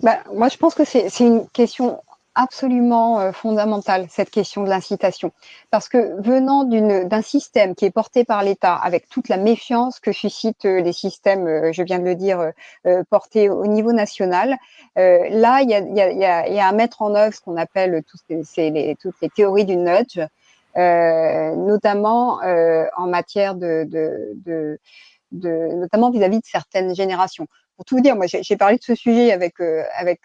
Moi, je pense que c'est une question absolument fondamentale, cette question de l'incitation. Parce que venant d'un système qui est porté par l'État, avec toute la méfiance que suscitent les systèmes, je viens de le dire, portés au niveau national, là, il y a à mettre en œuvre ce qu'on appelle toutes les théories du nudge, notamment en matière notamment vis-à-vis de certaines générations. Pour tout vous dire, moi, j'ai parlé de ce sujet avec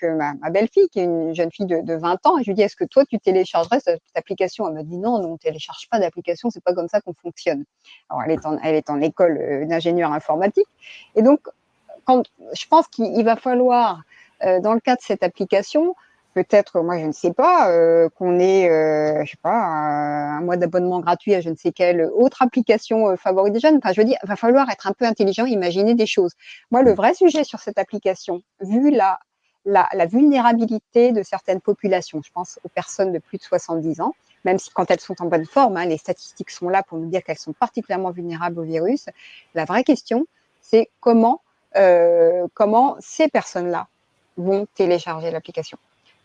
ma belle-fille, qui est une jeune fille de 20 ans, et je lui dis, est-ce que toi, tu téléchargerais cette application? Elle m'a dit, non, on ne télécharge pas d'application, c'est pas comme ça qu'on fonctionne. Alors, elle est en école d'ingénieur informatique, et donc, je pense qu'il va falloir, dans le cas de cette application, peut-être, moi je ne sais pas, qu'on ait, je sais pas, un mois d'abonnement gratuit à je ne sais quelle autre application favorite des jeunes. Enfin, je veux dire, il va falloir être un peu intelligent, imaginer des choses. Moi, le vrai sujet sur cette application, vu la vulnérabilité de certaines populations, je pense aux personnes de plus de 70 ans, même si quand elles sont en bonne forme, hein, les statistiques sont là pour nous dire qu'elles sont particulièrement vulnérables au virus. La vraie question, c'est comment ces personnes-là vont télécharger l'application.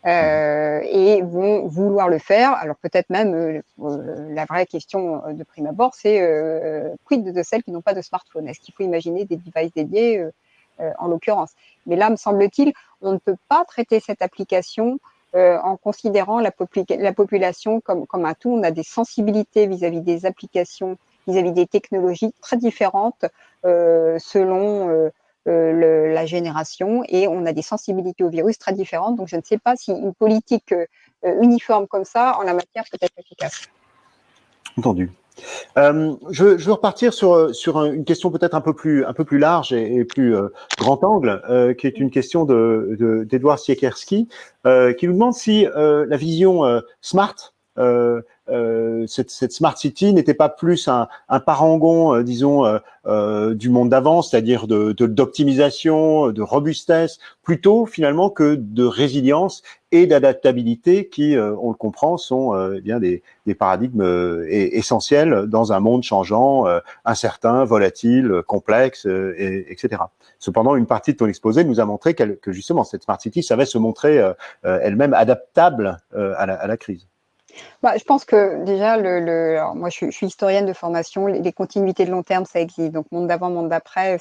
Et vont vouloir le faire. Alors peut-être même la vraie question de prime abord, c'est quid de celles qui n'ont pas de smartphone? Est-ce qu'il faut imaginer des devices dédiés en l'occurrence? Mais là, me semble-t-il, on ne peut pas traiter cette application en considérant la population comme un tout. On a des sensibilités vis-à-vis des applications, vis-à-vis des technologies très différentes selon la génération, et on a des sensibilités au virus très différentes. Donc, je ne sais pas si une politique uniforme comme ça, en la matière, peut être efficace. Entendu. Je veux repartir sur une question peut-être un peu plus large et plus grand angle, qui est une question d'Edouard Siekierski, qui nous demande si la vision smart, cette smart city n'était pas plus un parangon, disons, du monde d'avant, c'est-à-dire d'optimisation, de robustesse, plutôt finalement que de résilience et d'adaptabilité qui, on le comprend, sont bien des paradigmes essentiels dans un monde changeant, incertain, volatile, complexe, etc. Cependant, une partie de ton exposé nous a montré que justement cette smart city savait se montrer elle-même adaptable à la crise. Je pense que déjà, alors moi je suis historienne de formation, les continuités de long terme, ça existe. Donc monde d'avant, monde d'après,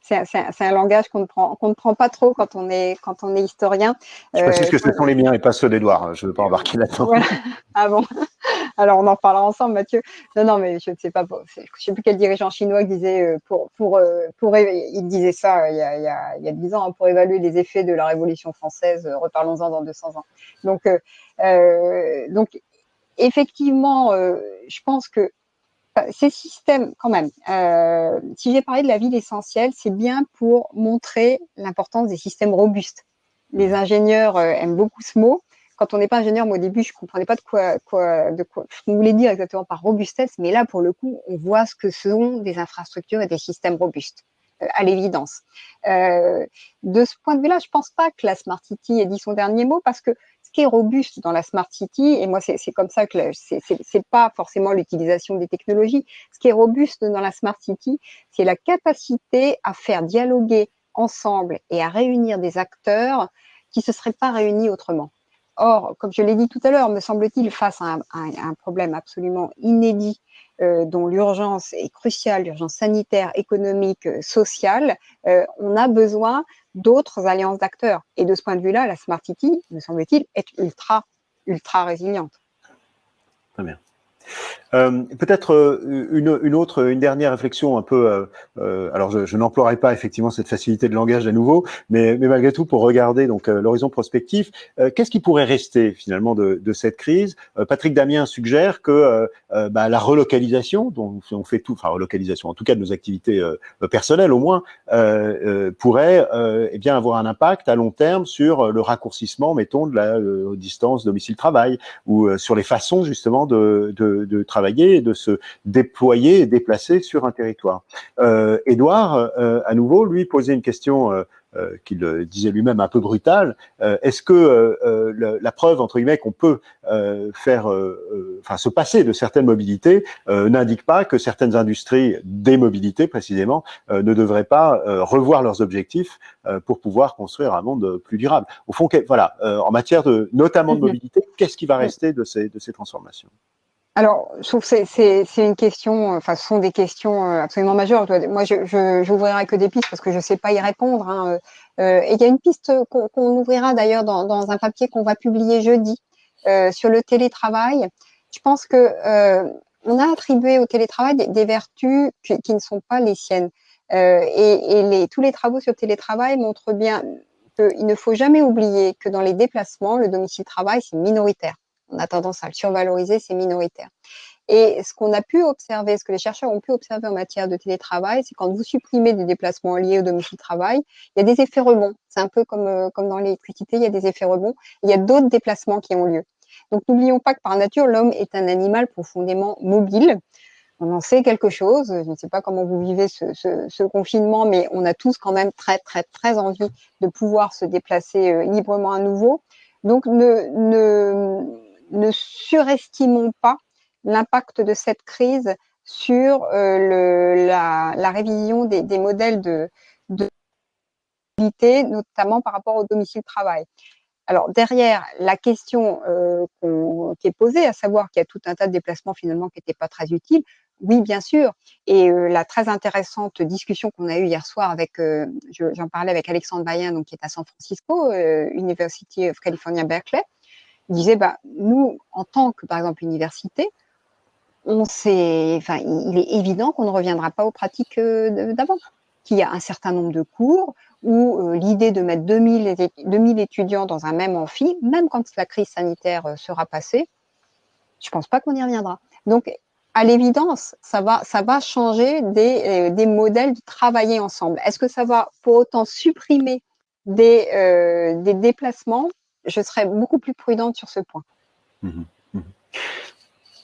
c'est un langage qu'on ne prend pas trop quand on est historien. Je précise que ce sont les miens et pas ceux d'Edouard. Je ne veux pas embarquer là-dedans. Voilà. Ah bon. Alors on en reparlera ensemble, Mathieu. Non, mais je ne sais pas. Je ne sais plus quel dirigeant chinois qui disait il disait ça il y a 10 ans, hein, pour évaluer les effets de la Révolution française. Reparlons-en dans 200 ans. Donc effectivement, je pense que ces systèmes, quand même, si j'ai parlé de la ville essentielle, c'est bien pour montrer l'importance des systèmes robustes. Les ingénieurs aiment beaucoup ce mot. Quand on n'est pas ingénieur, moi au début, je ne comprenais pas de quoi on voulait dire exactement par robustesse, mais là, pour le coup, on voit ce que sont des infrastructures et des systèmes robustes, à l'évidence. De ce point de vue-là, je ne pense pas que la Smart City ait dit son dernier mot, parce que ce qui est robuste dans la Smart City, et moi c'est comme ça que c'est pas forcément l'utilisation des technologies, ce qui est robuste dans la Smart City, c'est la capacité à faire dialoguer ensemble et à réunir des acteurs qui ne se seraient pas réunis autrement. Or, comme je l'ai dit tout à l'heure, me semble-t-il, face à un problème absolument inédit, dont l'urgence est cruciale, l'urgence sanitaire, économique, sociale, on a besoin d'autres alliances d'acteurs. Et de ce point de vue-là, la Smart City, me semble-t-il, est ultra résiliente. Très bien. Peut-être une dernière réflexion un peu. Alors, je n'emploierai pas effectivement cette facilité de langage à nouveau, mais malgré tout, pour regarder donc l'horizon prospectif, qu'est-ce qui pourrait rester finalement de cette crise? Patrick Damien suggère que la relocalisation, dont on fait tout, enfin relocalisation, en tout cas de nos activités personnelles au moins, pourrait eh bien avoir un impact à long terme sur le raccourcissement, mettons, de la distance domicile-travail, ou sur les façons justement de travailler et de se déployer et déplacer sur un territoire. Édouard, à nouveau, lui, posait une question qu'il disait lui-même un peu brutale. Est-ce que la preuve, entre guillemets, qu'on peut se passer de certaines mobilités n'indique pas que certaines industries des mobilités, précisément, ne devraient pas revoir leurs objectifs pour pouvoir construire un monde plus durable. Au fond, voilà, en matière notamment de mobilité, qu'est-ce qui va rester de ces transformations? Alors, je trouve que c'est une question, enfin, ce sont des questions absolument majeures. Moi, j'ouvrirai que des pistes parce que je ne sais pas y répondre, hein. Et il y a une piste qu'on ouvrira d'ailleurs dans un papier qu'on va publier jeudi sur le télétravail. Je pense que on a attribué au télétravail des vertus qui ne sont pas les siennes. Tous les travaux sur le télétravail montrent bien qu'il ne faut jamais oublier que dans les déplacements, le domicile-travail, c'est minoritaire. On a tendance à le survaloriser, c'est minoritaire. Et ce qu'on a pu observer, ce que les chercheurs ont pu observer en matière de télétravail, c'est quand vous supprimez des déplacements liés au domicile-travail, il y a des effets rebonds. C'est un peu comme dans l'électricité, il y a des effets rebonds. Il y a d'autres déplacements qui ont lieu. Donc n'oublions pas que par nature, l'homme est un animal profondément mobile. On en sait quelque chose. Je ne sais pas comment vous vivez ce confinement, mais on a tous quand même très, très, très envie de pouvoir se déplacer librement à nouveau. Donc ne surestimons pas l'impact de cette crise sur la révision des modèles de mobilité, notamment par rapport au domicile-travail. Alors derrière, la question qui est posée, à savoir qu'il y a tout un tas de déplacements finalement qui n'étaient pas très utiles, oui, bien sûr. Et la très intéressante discussion qu'on a eue hier soir avec, j'en parlais avec Alexandre Bayen, donc qui est à San Francisco, University of California, Berkeley. Il disait, nous, en tant que, par exemple, université, il est évident qu'on ne reviendra pas aux pratiques d'avant, qu'il y a un certain nombre de cours où l'idée de mettre 2000 étudiants dans un même amphi, même quand la crise sanitaire sera passée, je ne pense pas qu'on y reviendra. Donc, à l'évidence, ça va changer des modèles de travailler ensemble. Est-ce que ça va pour autant supprimer des déplacements? Je serais beaucoup plus prudente sur ce point. Mmh.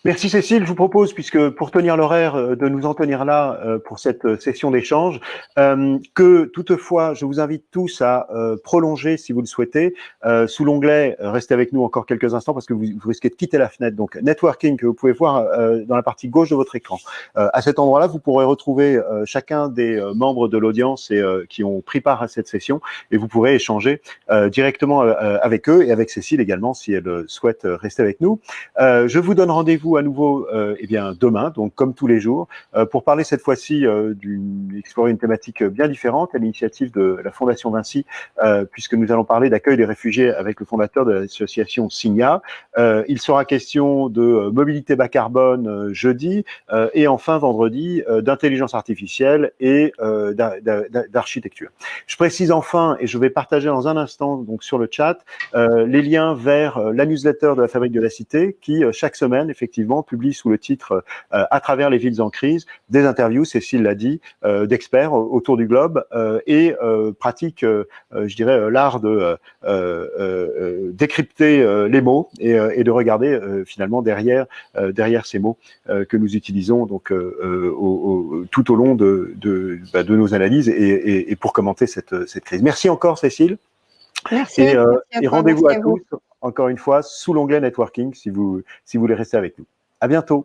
Merci Cécile. Je vous propose, puisque pour tenir l'horaire, de nous en tenir là pour cette session d'échange, que toutefois, je vous invite tous à prolonger, si vous le souhaitez, sous l'onglet restez avec nous encore quelques instants parce que vous risquez de quitter la fenêtre. Donc, networking que vous pouvez voir dans la partie gauche de votre écran. À cet endroit-là, vous pourrez retrouver chacun des membres de l'audience et qui ont pris part à cette session et vous pourrez échanger directement avec eux et avec Cécile également si elle souhaite rester avec nous. Je vous donne rendez-vous à nouveau demain, donc comme tous les jours, pour parler cette fois-ci explorer une thématique bien différente à l'initiative de la Fondation Vinci, puisque nous allons parler d'accueil des réfugiés avec le fondateur de l'association Signa. Il sera question de mobilité bas carbone jeudi et enfin vendredi d'intelligence artificielle et d'architecture. Je précise enfin, et je vais partager dans un instant donc sur le chat, les liens vers la newsletter de la Fabrique de la Cité qui chaque semaine effectivement publie sous le titre à travers les villes en crise des interviews, Cécile l'a dit, d'experts autour du globe et pratique, je dirais, l'art de décrypter les mots et de regarder finalement derrière ces mots que nous utilisons donc tout au long de nos analyses et pour commenter cette crise. Merci encore Cécile. Merci. Et rendez-vous à tous, encore une fois, sous l'onglet Networking, si vous voulez rester avec nous. À bientôt.